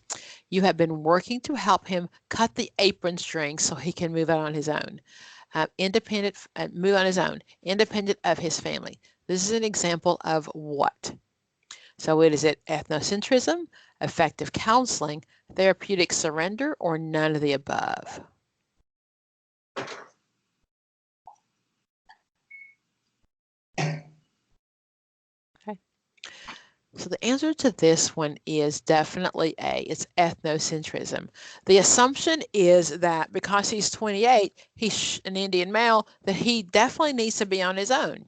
You have been working to help him cut the apron string so he can move out on his own. Move on his own, independent of his family. This is an example of what? So is it ethnocentrism, effective counseling, therapeutic surrender, or none of the above? Okay. So the answer to this one is definitely A. It's ethnocentrism. The assumption is that because he's 28, he's an Indian male, that he definitely needs to be on his own.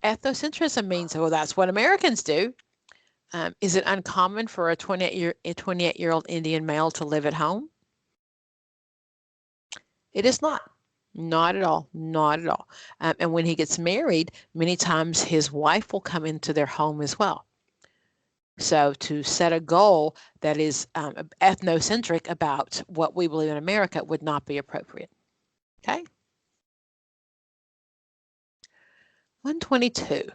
Ethnocentrism means, well, that's what Americans do. Is it uncommon for a 28-year-old Indian male to live at home? It is not. Not at all. Not at all. And when he gets married, many times his wife will come into their home as well. So to set a goal that is ethnocentric about what we believe in America would not be appropriate. Okay. 122.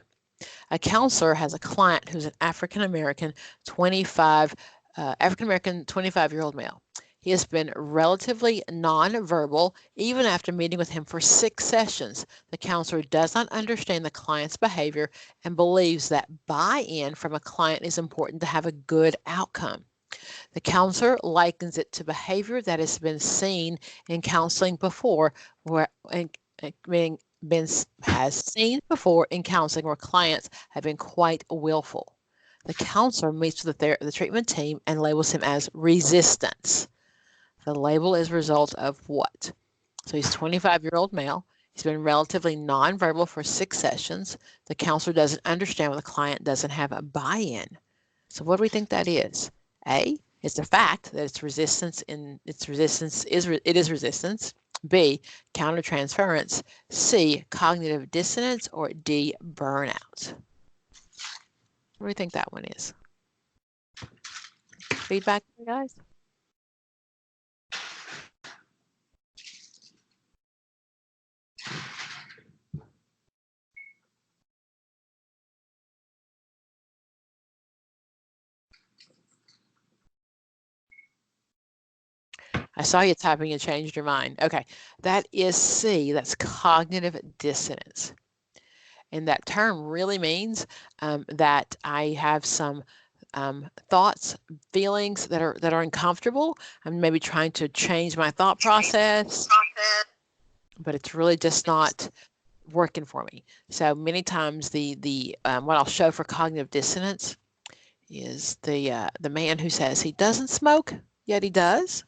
A counselor has a client who's an African American, 25 African-American 25-year-old male. He has been relatively nonverbal even after meeting with him for 6 sessions. The counselor does not understand the client's behavior and believes that buy-in from a client is important to have a good outcome. The counselor likens it to behavior that has been seen in counseling before, has seen before in counseling where clients have been quite willful. The counselor meets with the treatment team and labels him as resistance. The label is a result of what? So he's a 25-year-old male. He's been relatively nonverbal for 6 sessions. The counselor doesn't understand when the client doesn't have a buy-in. So what do we think that is? A, it's the fact that it's resistance it is resistance. B, countertransference. C, cognitive dissonance. Or D, burnout. What do you think that one is? Feedback, guys? I saw you typing and changed your mind. Okay, that is C, that's cognitive dissonance. And that term really means that I have some thoughts, feelings that are uncomfortable. I'm maybe trying to change my thought process, but it's really just not working for me. So many times what I'll show for cognitive dissonance is the man who says he doesn't smoke, yet he does.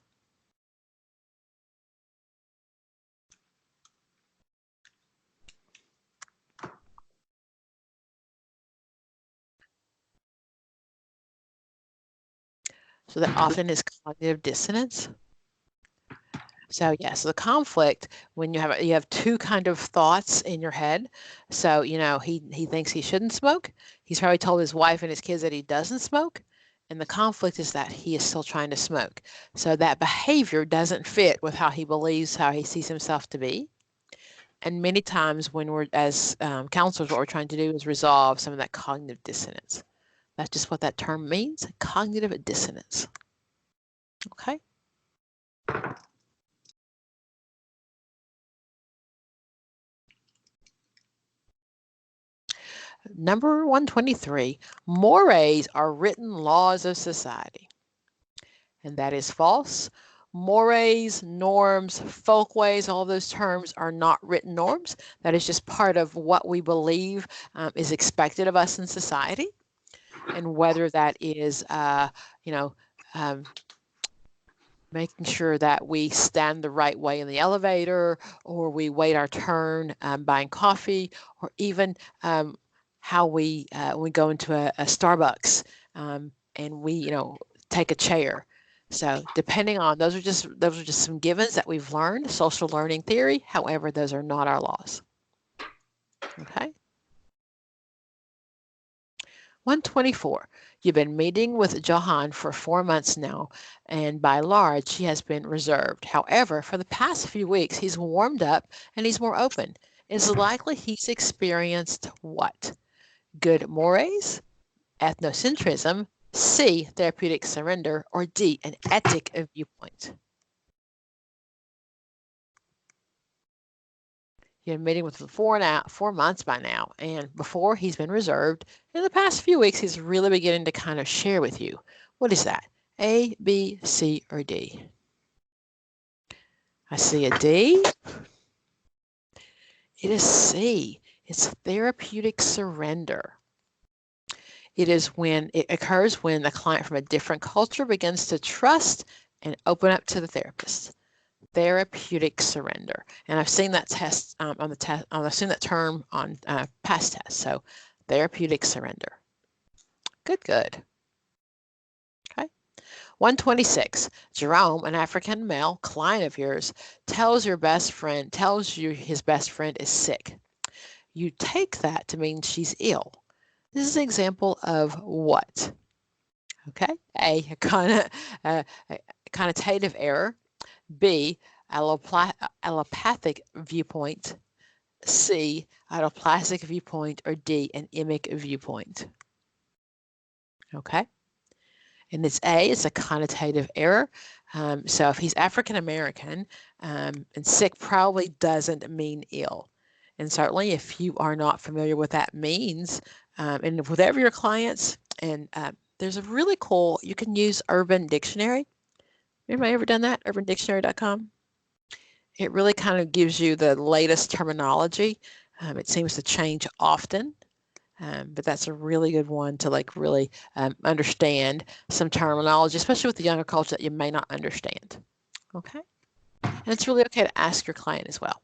So that often is cognitive dissonance. So yes, the conflict when you have 2 kind of thoughts in your head. So he thinks he shouldn't smoke. He's probably told his wife and his kids that he doesn't smoke, and the conflict is that he is still trying to smoke. So that behavior doesn't fit with how he sees himself to be. And many times when we're as counselors, what we're trying to do is resolve some of that cognitive dissonance. That's just what that term means, cognitive dissonance. Okay. Number 123, mores are written laws of society. And that is false. Mores, norms, folkways, all those terms are not written norms. That is just part of what we believe is expected of us in society. And whether that is, making sure that we stand the right way in the elevator, or we wait our turn buying coffee, or even how we go into a Starbucks and we take a chair. So depending on those are just some givens that we've learned, social learning theory. However, those are not our laws. Okay. 124. You've been meeting with Johan for 4 months now, and by large, he has been reserved. However, for the past few weeks, he's warmed up and he's more open. It's likely he's experienced what? Good mores, ethnocentrism, C, therapeutic surrender, or D, an ethic viewpoint. You've been meeting with him 4 months by now, and before he's been reserved. In the past few weeks, he's really beginning to kind of share with you. What is that? A, B, C, or D? I see a D. It is C. It's therapeutic surrender. It occurs when the client from a different culture begins to trust and open up to the therapist. Therapeutic surrender, and I've seen that test on the test. I've seen that term on past tests. So, therapeutic surrender. Good. Okay. 126. Jerome, an African male client of yours, tells you his best friend is sick. You take that to mean she's ill. This is an example of what? Okay. A connotative error. B, allopathic viewpoint. C, autoplastic viewpoint. Or D, an emic viewpoint. Okay. And it's A, it's a connotative error. So if he's African American, and sick probably doesn't mean ill. And certainly if you are not familiar with that means, and whatever your clients, and there's a really cool, you can use Urban Dictionary. Anybody ever done that? UrbanDictionary.com? It really kind of gives you the latest terminology. It seems to change often, but that's a really good one to like really understand some terminology, especially with the younger culture that you may not understand. Okay, and it's really okay to ask your client as well.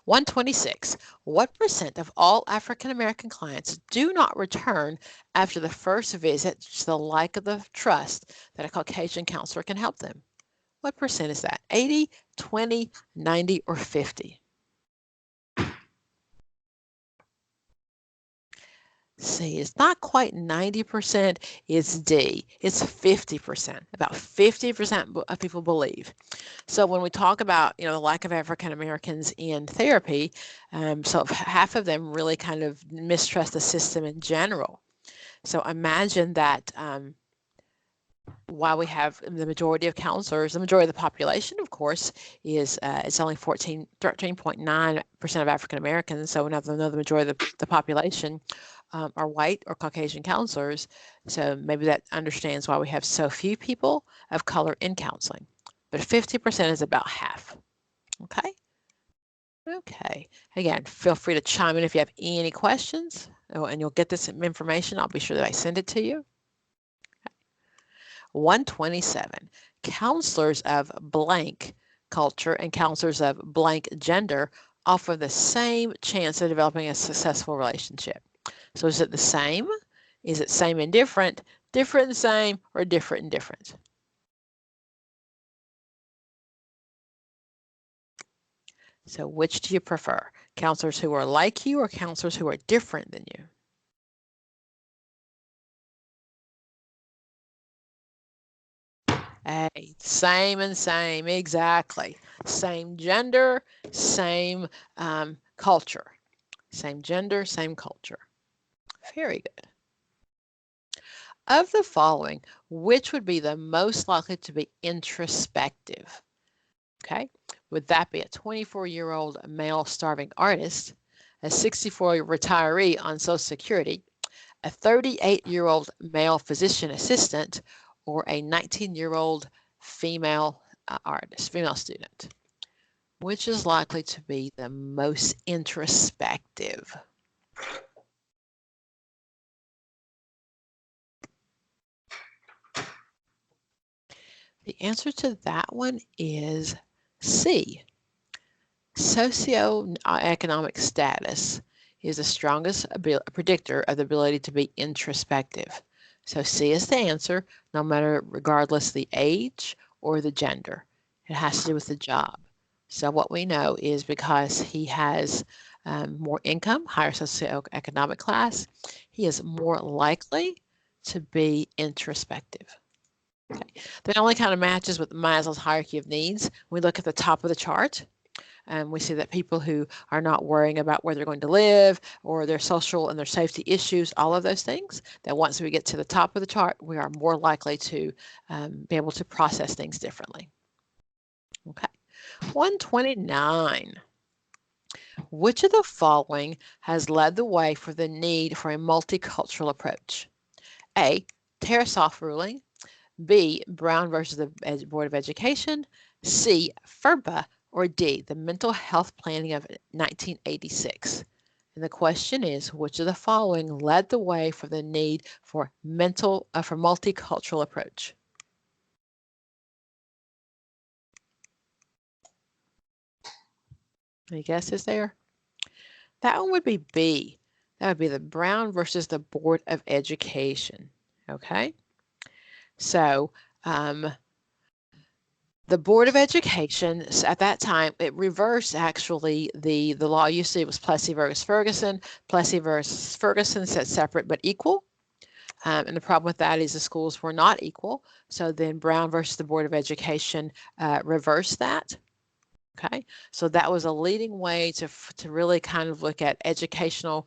126. What percent of all African American clients do not return after the first visit to the lack of the trust that a Caucasian counselor can help them? What percent is that? 80, 20, 90, or 50? C, it's not quite 90%, it's D, it's 50%. About 50% of people believe. So when we talk about, you know, the lack of African Americans in therapy, so half of them really kind of mistrust the system in general. So imagine that while we have the majority of counselors, the majority of the population, of course, is it's only 13.9% of African Americans. So another majority of the population are white or Caucasian counselors. So maybe that understands why we have so few people of color in counseling. But 50% is about half. Okay. Okay. Again, feel free to chime in if you have any questions, and you'll get this information. I'll be sure that I send it to you. 127. Counselors of blank culture and counselors of blank gender offer the same chance of developing a successful relationship. So is it the same? Is it same and different, different and same, or different and different? So which do you prefer? Counselors who are like you or counselors who are different than you? Hey, same and same, exactly. Same gender, same culture. Same gender, same culture. Very good. Of the following, which would be the most likely to be introspective? Okay, would that be a 24-year-old male starving artist, a 64-year retiree on Social Security, a 38-year-old male physician assistant, or a 19-year-old female artist, female student? Which is likely to be the most introspective? The answer to that one is C. Socioeconomic status is the strongest predictor of the ability to be introspective. So C is the answer, no matter regardless the age or the gender. It has to do with the job. So what we know is because he has more income, higher socioeconomic class, he is more likely to be introspective. Okay. That only kind of matches with Maslow's hierarchy of needs. We look at the top of the chart, and we see that people who are not worrying about where they're going to live or their social and their safety issues, all of those things, that once we get to the top of the chart, we are more likely to be able to process things differently. Okay. 129. Which of the following has led the way for the need for a multicultural approach? A, Tarasoff ruling. B, Brown versus the Board of Education, C, FERPA, or D, the Mental Health Planning of 1986. And the question is, which of the following led the way for the need for multicultural approach? Any guesses there? That one would be B. That would be the Brown versus the Board of Education. Okay. So the Board of Education, at that time, it reversed actually the law used to, it was Plessy versus Ferguson. Plessy versus Ferguson said separate but equal. And the problem with that is the schools were not equal. So then Brown versus the Board of Education reversed that. Okay, so that was a leading way to really kind of look at educational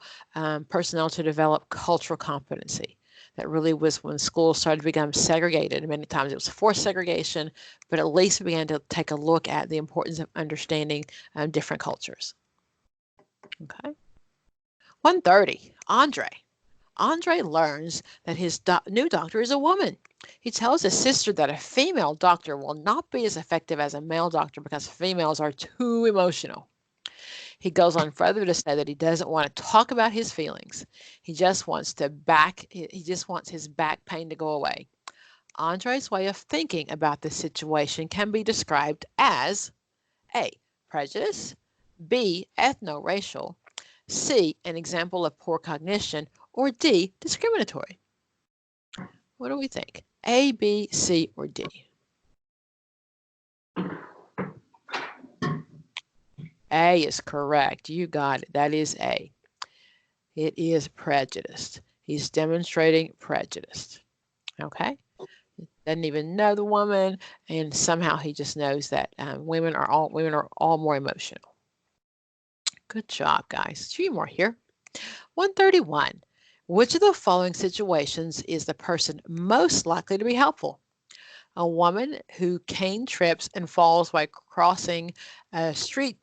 personnel to develop cultural competency. That really was when schools started to become segregated. Many times it was forced segregation, but at least we began to take a look at the importance of understanding different cultures. Okay. 130, Andre. Andre learns that his new doctor is a woman. He tells his sister that a female doctor will not be as effective as a male doctor because females are too emotional. He goes on further to say that he doesn't want to talk about his feelings. He just wants his back pain to go away. Andre's way of thinking about this situation can be described as A, prejudice, B, ethno-racial, C, an example of poor cognition, or D, discriminatory. What do we think? A, B, C, or D? A is correct. You got it. That is A. It is prejudiced. He's demonstrating prejudice. Okay? Doesn't even know the woman, and somehow he just knows that women are all more emotional. Good job, guys. A few more here. 131. Which of the following situations is the person most likely to be helpful? A woman who cane trips and falls while crossing a street.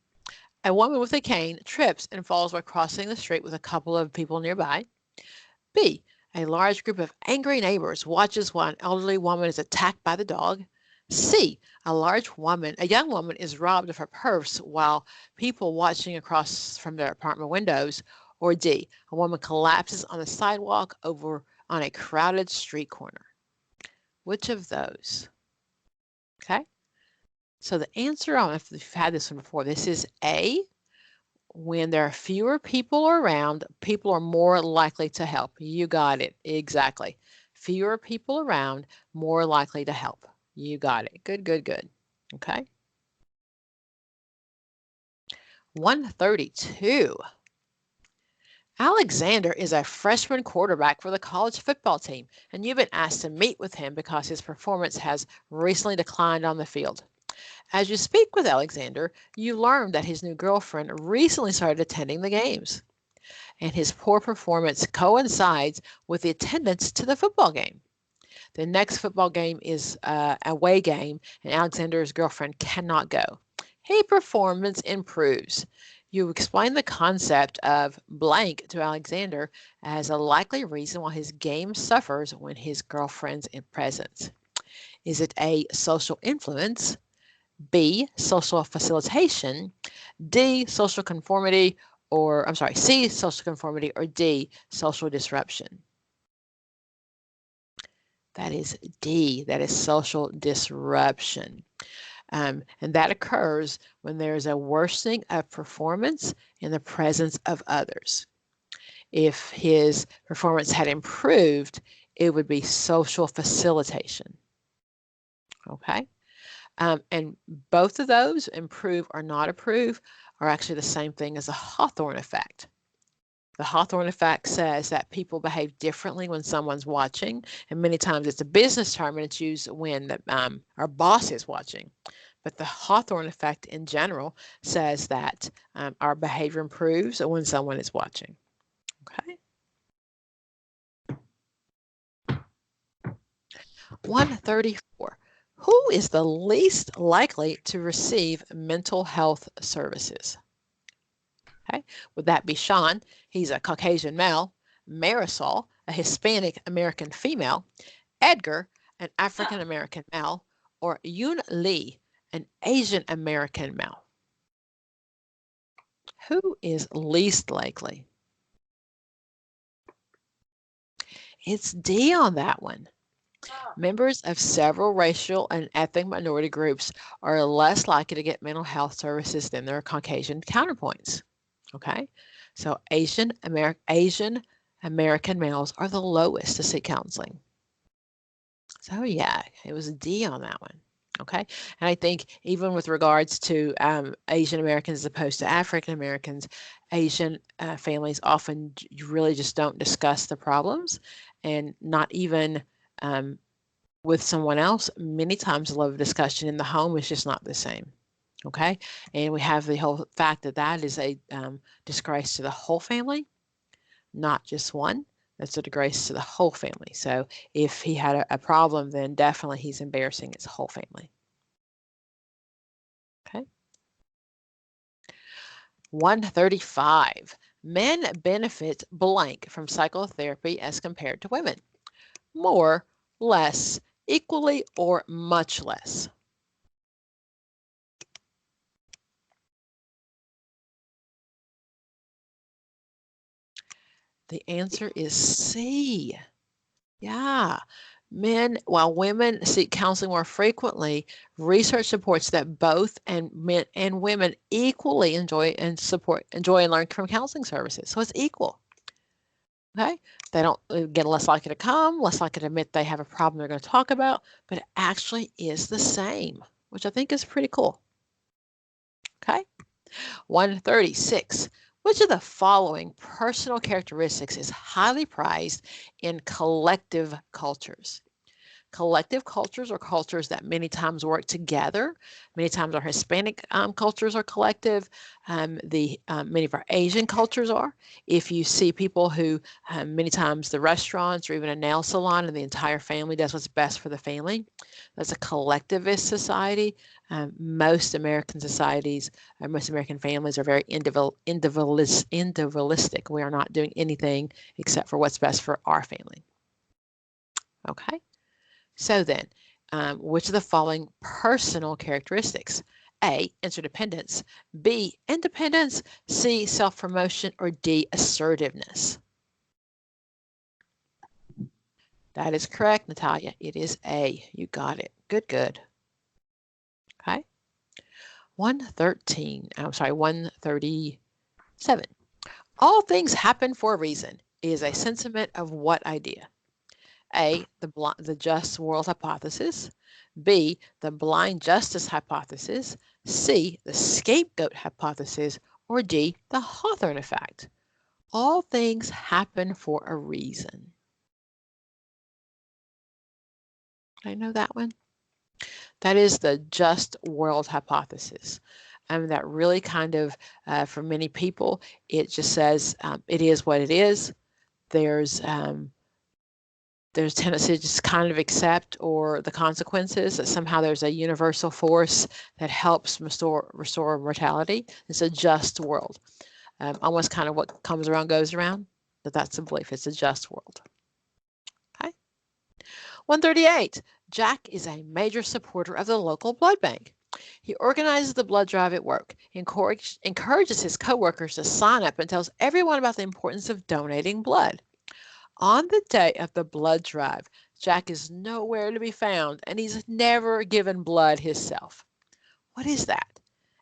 A woman with a cane trips and falls while crossing the street with a couple of people nearby. B, a large group of angry neighbors watches while an elderly woman is attacked by the dog. C, a young woman is robbed of her purse while people watching across from their apartment windows. Or D, a woman collapses on the sidewalk over on a crowded street corner. Which of those? Okay. So the answer, I don't know if you've had this one before, this is A. When there are fewer people around, people are more likely to help. You got it. Exactly. Fewer people around, more likely to help. You got it. Good, good, good. Okay. 132. Alexander is a freshman quarterback for the college football team, and you've been asked to meet with him because his performance has recently declined on the field. As you speak with Alexander, you learn that his new girlfriend recently started attending the games, and his poor performance coincides with the attendance to the football game. The next football game is an away game, and Alexander's girlfriend cannot go. His performance improves. You explain the concept of blank to Alexander as a likely reason why his game suffers when his girlfriend's in presence. Is it A, social influence, B, social facilitation, D, social conformity, or C, social conformity, or D, social disruption? That is D, that is social disruption. And that occurs when there is a worsening of performance in the presence of others. If his performance had improved, it would be social facilitation. Okay? And both of those, improve or not approve, are actually the same thing as a Hawthorne effect. The Hawthorne effect says that people behave differently when someone's watching, and many times it's a business term and it's used when our boss is watching. But the Hawthorne effect in general says that our behavior improves when someone is watching. Okay. 134. Who is the least likely to receive mental health services? Okay, would that be Sean? He's a Caucasian male. Marisol, a Hispanic American female. Edgar, an African American male. Or Yun Lee, an Asian American male? Who is least likely? It's D on that one. Members of several racial and ethnic minority groups are less likely to get mental health services than their Caucasian counterpoints. Okay, so Asian American males are the lowest to seek counseling. So yeah, it was a D on that one. Okay, and I think even with regards to Asian Americans as opposed to African Americans, Asian families often really just don't discuss the problems, and not even with someone else. Many times the level of discussion in the home is just not the same. Okay, and we have the whole fact that that is a disgrace to the whole family, not just one, That's a disgrace to the whole family. So if he had a problem, then definitely he's embarrassing his whole family. Okay. 135. Men benefit blank from psychotherapy as compared to women. More, less, equally, or much less. The answer is C. Yeah. Men, while women seek counseling more frequently, research supports that both men and women equally enjoy and learn from counseling services. So it's equal. Okay. They don't get less likely to come, less likely to admit they have a problem they're going to talk about, but it actually is the same, which I think is pretty cool. Okay. 136. Which of the following personal characteristics is highly prized in collective cultures? Collective cultures are cultures that many times work together. Many times our Hispanic cultures are collective. Many of our Asian cultures are. If you see people who many times the restaurants or even a nail salon and the entire family does what's best for the family, that's a collectivist society. Most American societies, most American families are very individualistic. We are not doing anything except for what's best for our family. Okay. So then, which of the following personal characteristics? A, interdependence, B, independence, C, self-promotion, or D, assertiveness? That is correct, Natalia. It is A. You got it. Good, good. Okay. 137. All things happen for a reason is a sentiment of what idea? A, the just world hypothesis, B, the blind justice hypothesis, C, the scapegoat hypothesis, or D, the Hawthorne effect. All things happen for a reason. I know that one. That is the just world hypothesis. That really kind of, for many people, it just says it is what it is. There's tendency to just kind of accept or the consequences, that somehow there's a universal force that helps restore mortality. It's a just world. Almost kind of what comes around goes around, but that's the belief. It's a just world. Okay. 138. Jack is a major supporter of the local blood bank. He organizes the blood drive at work, encourages his coworkers to sign up, and tells everyone about the importance of donating blood. On the day of the blood drive, Jack is nowhere to be found, and he's never given blood himself. What is that?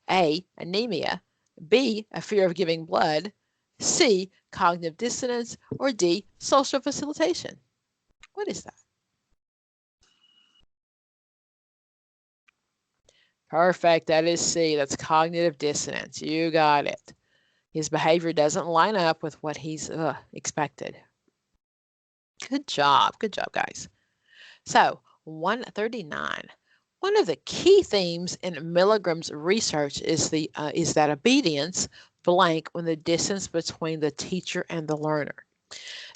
A, anemia, B, a fear of giving blood, C, cognitive dissonance, or D, social facilitation. What is that? Perfect, that is C, that's cognitive dissonance. You got it. His behavior doesn't line up with what he's expected. Good job, guys. So 139. One of the key themes in Milgram's research is that obedience blank when the distance between the teacher and the learner.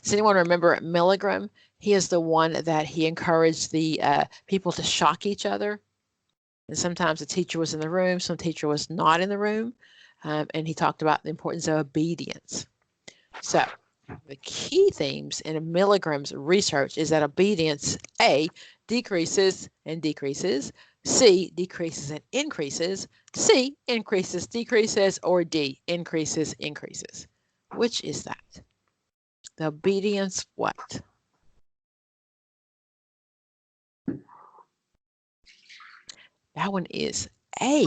Does anyone remember Milgram? He is the one that he encouraged the people to shock each other. And sometimes the teacher was in the room, some teacher was not in the room. And he talked about the importance of obedience. So the key themes in Milgram's research is that obedience, A, decreases and decreases, C, decreases and increases, C, increases, decreases, or D, increases, increases. Which is that? The obedience what? That one is A.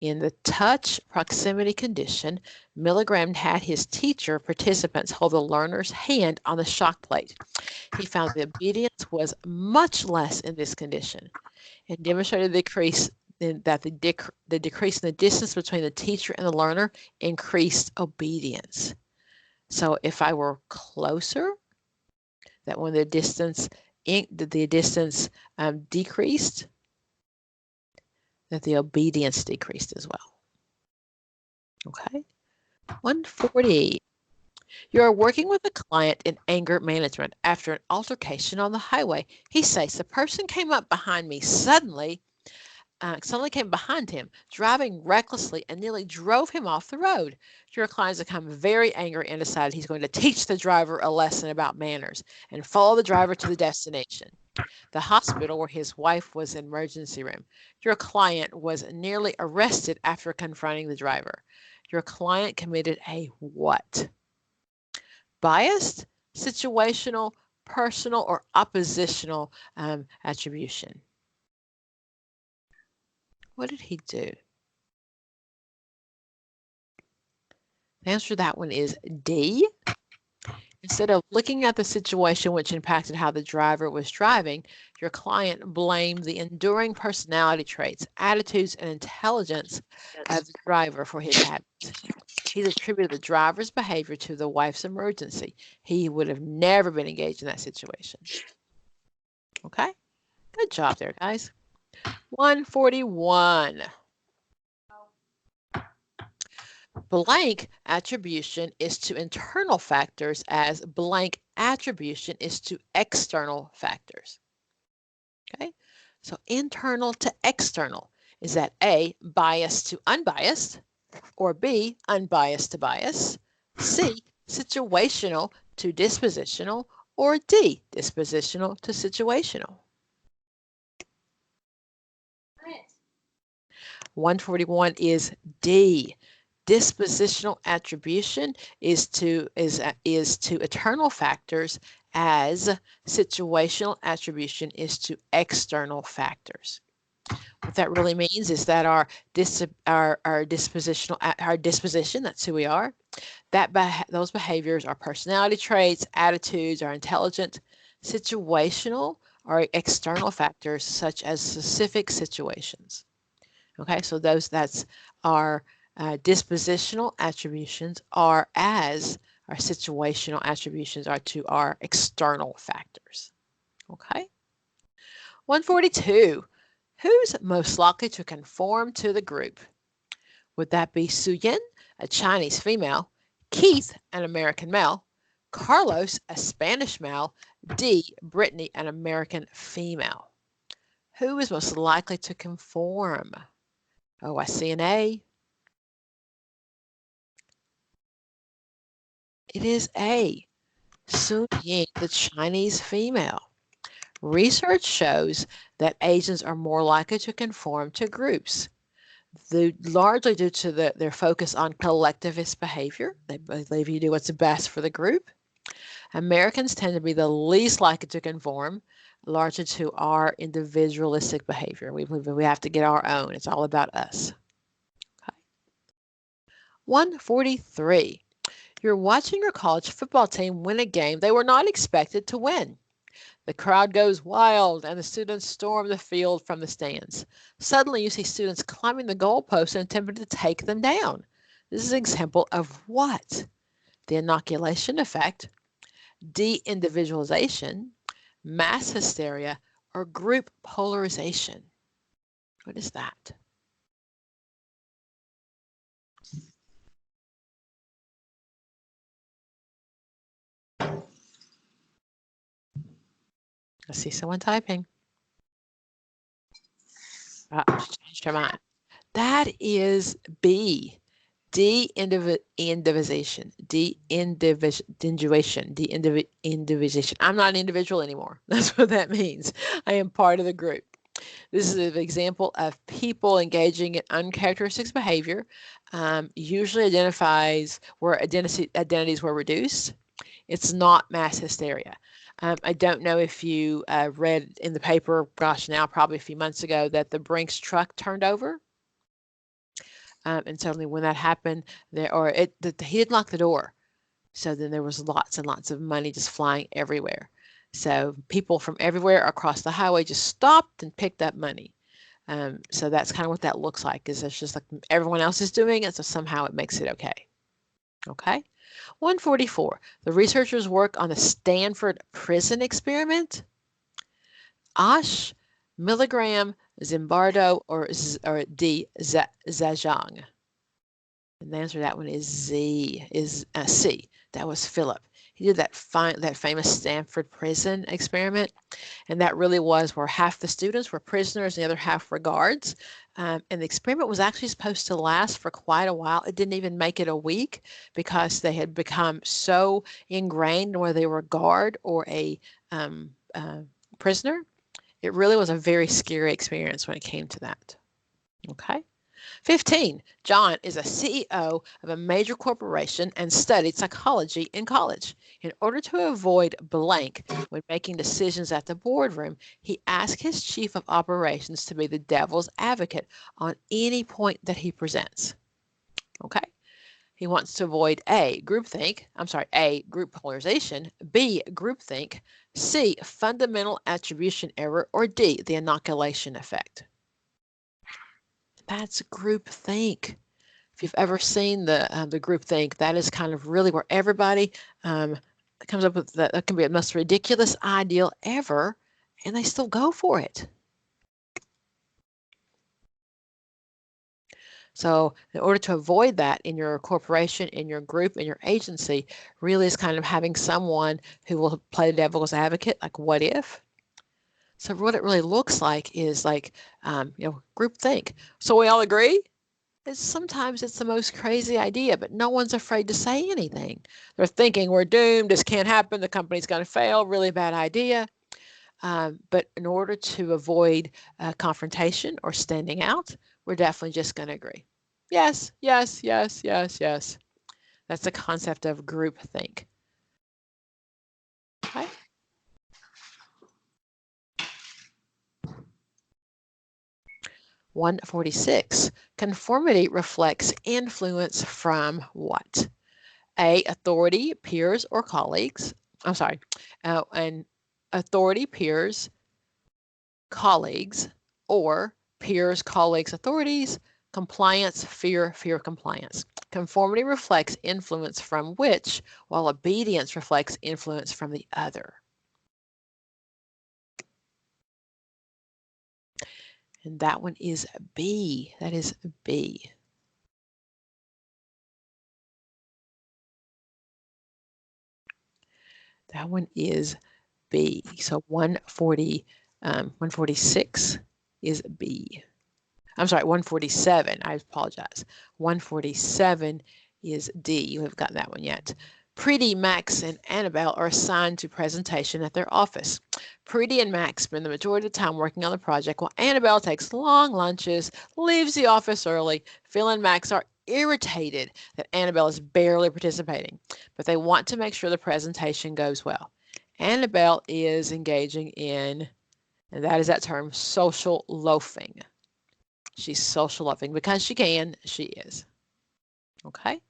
In the touch proximity condition, Milgram had his teacher participants hold the learner's hand on the shock plate. He found the obedience was much less in this condition and demonstrated the decrease in the decrease in the distance between the teacher and the learner increased obedience. So if I were closer, that when the distance decreased, that the obedience decreased as well. Okay. 140. You're working with a client in anger management after an altercation on the highway. He says the person came up behind me suddenly came behind him, driving recklessly and nearly drove him off the road. Your client has become very angry and decided he's going to teach the driver a lesson about manners and follow the driver to the destination, the hospital where his wife was in the emergency room. Your client was nearly arrested after confronting the driver. Your client committed a what? Biased, situational, personal, or oppositional attribution. What did he do? The answer to that one is D. Instead of looking at the situation which impacted how the driver was driving, your client blamed the enduring personality traits, attitudes, and intelligence of the driver for his habits. He attributed the driver's behavior to the wife's emergency. He would have never been engaged in that situation. Okay? Good job there, guys. 141. Blank attribution is to internal factors as blank attribution is to external factors. Okay, so internal to external. Is that A, biased to unbiased, or B, unbiased to bias, C, situational to dispositional, or D, dispositional to situational? 141 is D. Dispositional attribution is to internal factors, as situational attribution is to external factors. What that really means is that our disposition, that's who we are, those behaviors are personality traits, attitudes, are intelligent. Situational are external factors such as specific situations. Okay, so that's our dispositional attributions are as our situational attributions are to our external factors. Okay. 142. Who's most likely to conform to the group? Would that be Suyin, a Chinese female, Keith, an American male, Carlos, a Spanish male, D, Brittany, an American female? Who is most likely to conform? Oh, I see an A. It is A, Su Ying, the Chinese female. Research shows that Asians are more likely to conform to groups, largely due to their focus on collectivist behavior. They believe you do what's best for the group. Americans tend to be the least likely to conform, largely to our individualistic behavior. We believe we have to get our own. It's all about us. Okay. 143. You're watching your college football team win a game they were not expected to win. The crowd goes wild and the students storm the field from the stands. Suddenly you see students climbing the goalposts and attempting to take them down. This is an example of what? The inoculation effect, de-individualization, mass hysteria, or group polarization. What is that? I see someone typing. She changed her mind. That is B. De-individuation. De-individuation. I'm not an individual anymore. That's what that means. I am part of the group. This is an example of people engaging in uncharacteristic behavior, usually identifies where identities were reduced. It's not mass hysteria. I don't know if you read in the paper, gosh, now probably a few months ago, that the Brinks truck turned over. And suddenly when that happened, he didn't lock the door. So then there was lots and lots of money just flying everywhere. So people from everywhere across the highway just stopped and picked up money. So that's kind of what that looks like, is it's just like everyone else is doing it, so somehow it makes it okay. Okay. 144. The researchers work on the Stanford prison experiment. Ash, Milligram, Zimbardo, or D, Zhejiang? And the answer to that one is C, That was Philip. He did that famous Stanford prison experiment, and that really was where half the students were prisoners and the other half were guards. And the experiment was actually supposed to last for quite a while. It didn't even make it a week because they had become so ingrained whether they were a guard or a prisoner. It really was a very scary experience when it came to that. Okay. 15. John is a CEO of a major corporation and studied psychology in college. In order to avoid blank when making decisions at the boardroom, he asked his chief of operations to be the devil's advocate on any point that he presents. Okay. He wants to avoid A, group polarization, B, groupthink, C, fundamental attribution error, or D, the inoculation effect. That's groupthink. If you've ever seen the groupthink, that is kind of really where everybody comes up with that can be the most ridiculous ideal ever, and they still go for it. So in order to avoid that in your corporation, in your group, in your agency, really is kind of having someone who will play the devil's advocate, like what if? So what it really looks like is like, groupthink. So we all agree? Sometimes it's the most crazy idea, but no one's afraid to say anything. They're thinking we're doomed, this can't happen, the company's going to fail, really bad idea. But in order to avoid confrontation or standing out, we're definitely just going to agree. Yes, yes, yes, yes, yes. That's the concept of groupthink. Okay. (146) Conformity reflects influence from what? A, authority, peers, or colleagues. I'm sorry, and authority, peers, colleagues, or peers, colleagues, authorities, compliance, fear, fear, compliance. Conformity reflects influence from which, while obedience reflects influence from the other. And that one is B. That is B. That one is B. So 146 is B. I'm sorry, 147. I apologize. 147 is D. You haven't gotten that one yet. Preeti, Max, and Annabelle are assigned to presentation at their office. Preeti and Max spend the majority of the time working on the project, while Annabelle takes long lunches, leaves the office early. Phil and Max are irritated that Annabelle is barely participating, but they want to make sure the presentation goes well. Annabelle is engaging in, and that is that term, social loafing. She's social loafing because she can, she is. Okay?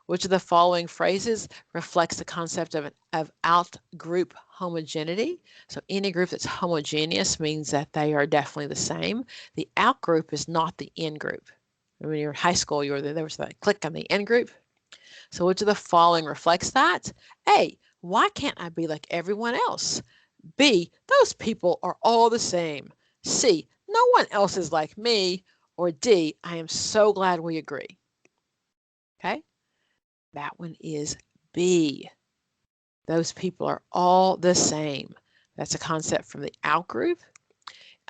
Which of the following phrases reflects the concept of out-group homogeneity? So any group that's homogeneous means that they are definitely the same. The out-group is not the in-group. When you're in high school, there was that click on the in-group. So which of the following reflects that? A, why can't I be like everyone else? B, those people are all the same. C, no one else is like me. Or D, I am so glad we agree. Okay? That one is B. Those people are all the same. That's a concept from the out-group.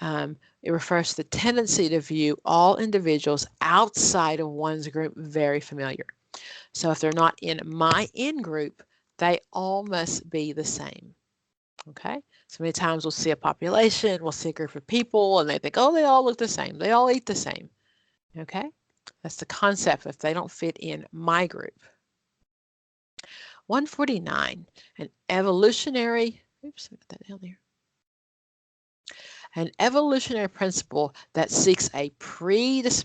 It refers to the tendency to view all individuals outside of one's group very familiar. So if they're not in my in-group, they all must be the same. Okay? So many times we'll see a population, we'll see a group of people, and they think, oh, they all look the same. They all eat the same. Okay? That's the concept if they don't fit in my group. 149, an evolutionary, oops, I got that down there. An evolutionary principle that seeks creates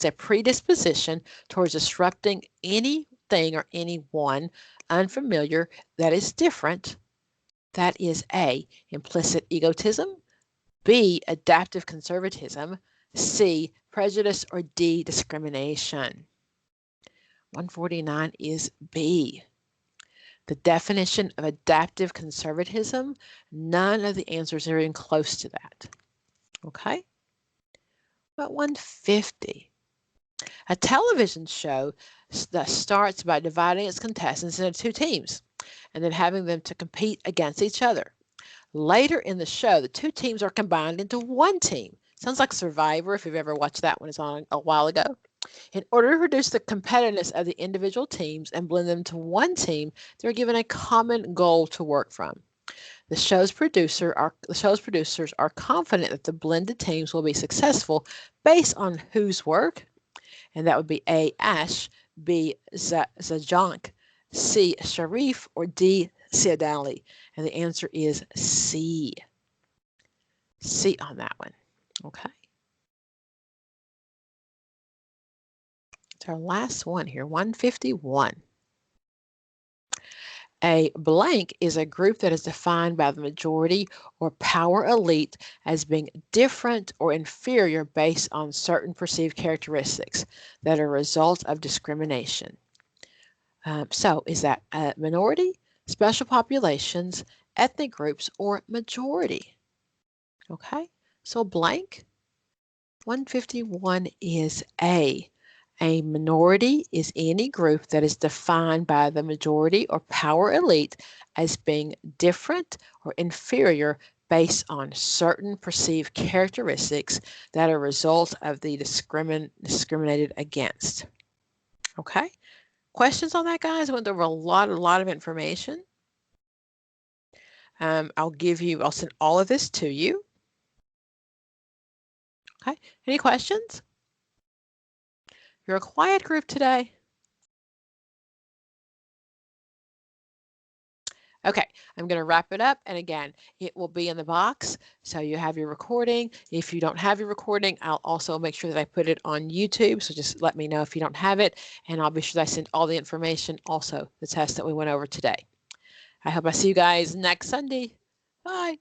a predisposition towards disrupting anything or anyone unfamiliar that is different. That is A, implicit egotism, B, adaptive conservatism, C, prejudice, or D, discrimination. 149 is B. The definition of adaptive conservatism, none of the answers are even close to that. Okay? But 150. A television show that starts by dividing its contestants into two teams and then having them to compete against each other. Later in the show, the two teams are combined into one team. Sounds like Survivor, if you've ever watched that one. It's on a while ago. In order to reduce the competitiveness of the individual teams and blend them to one team, they're given a common goal to work from. The show's producers are confident that the blended teams will be successful based on whose work, and that would be A. Ash, B. Zajank, C. Sharif, or D. Siadali. And the answer is C. C on that one. Okay. It's our last one here, 151. A blank is a group that is defined by the majority or power elite as being different or inferior based on certain perceived characteristics that are a result of discrimination. So is that a minority, special populations, ethnic groups, or majority? Okay, so blank. 151 is A. A minority is any group that is defined by the majority or power elite as being different or inferior based on certain perceived characteristics that are a result of the discriminated against. Okay, questions on that, guys? I went over a lot of information. I'll send all of this to you. Okay, any questions? You're a quiet group today. Okay, I'm going to wrap it up. And again, it will be in the box. So you have your recording. If you don't have your recording, I'll also make sure that I put it on YouTube. So just let me know if you don't have it. And I'll be sure that I send all the information, also the test that we went over today. I hope I see you guys next Sunday. Bye.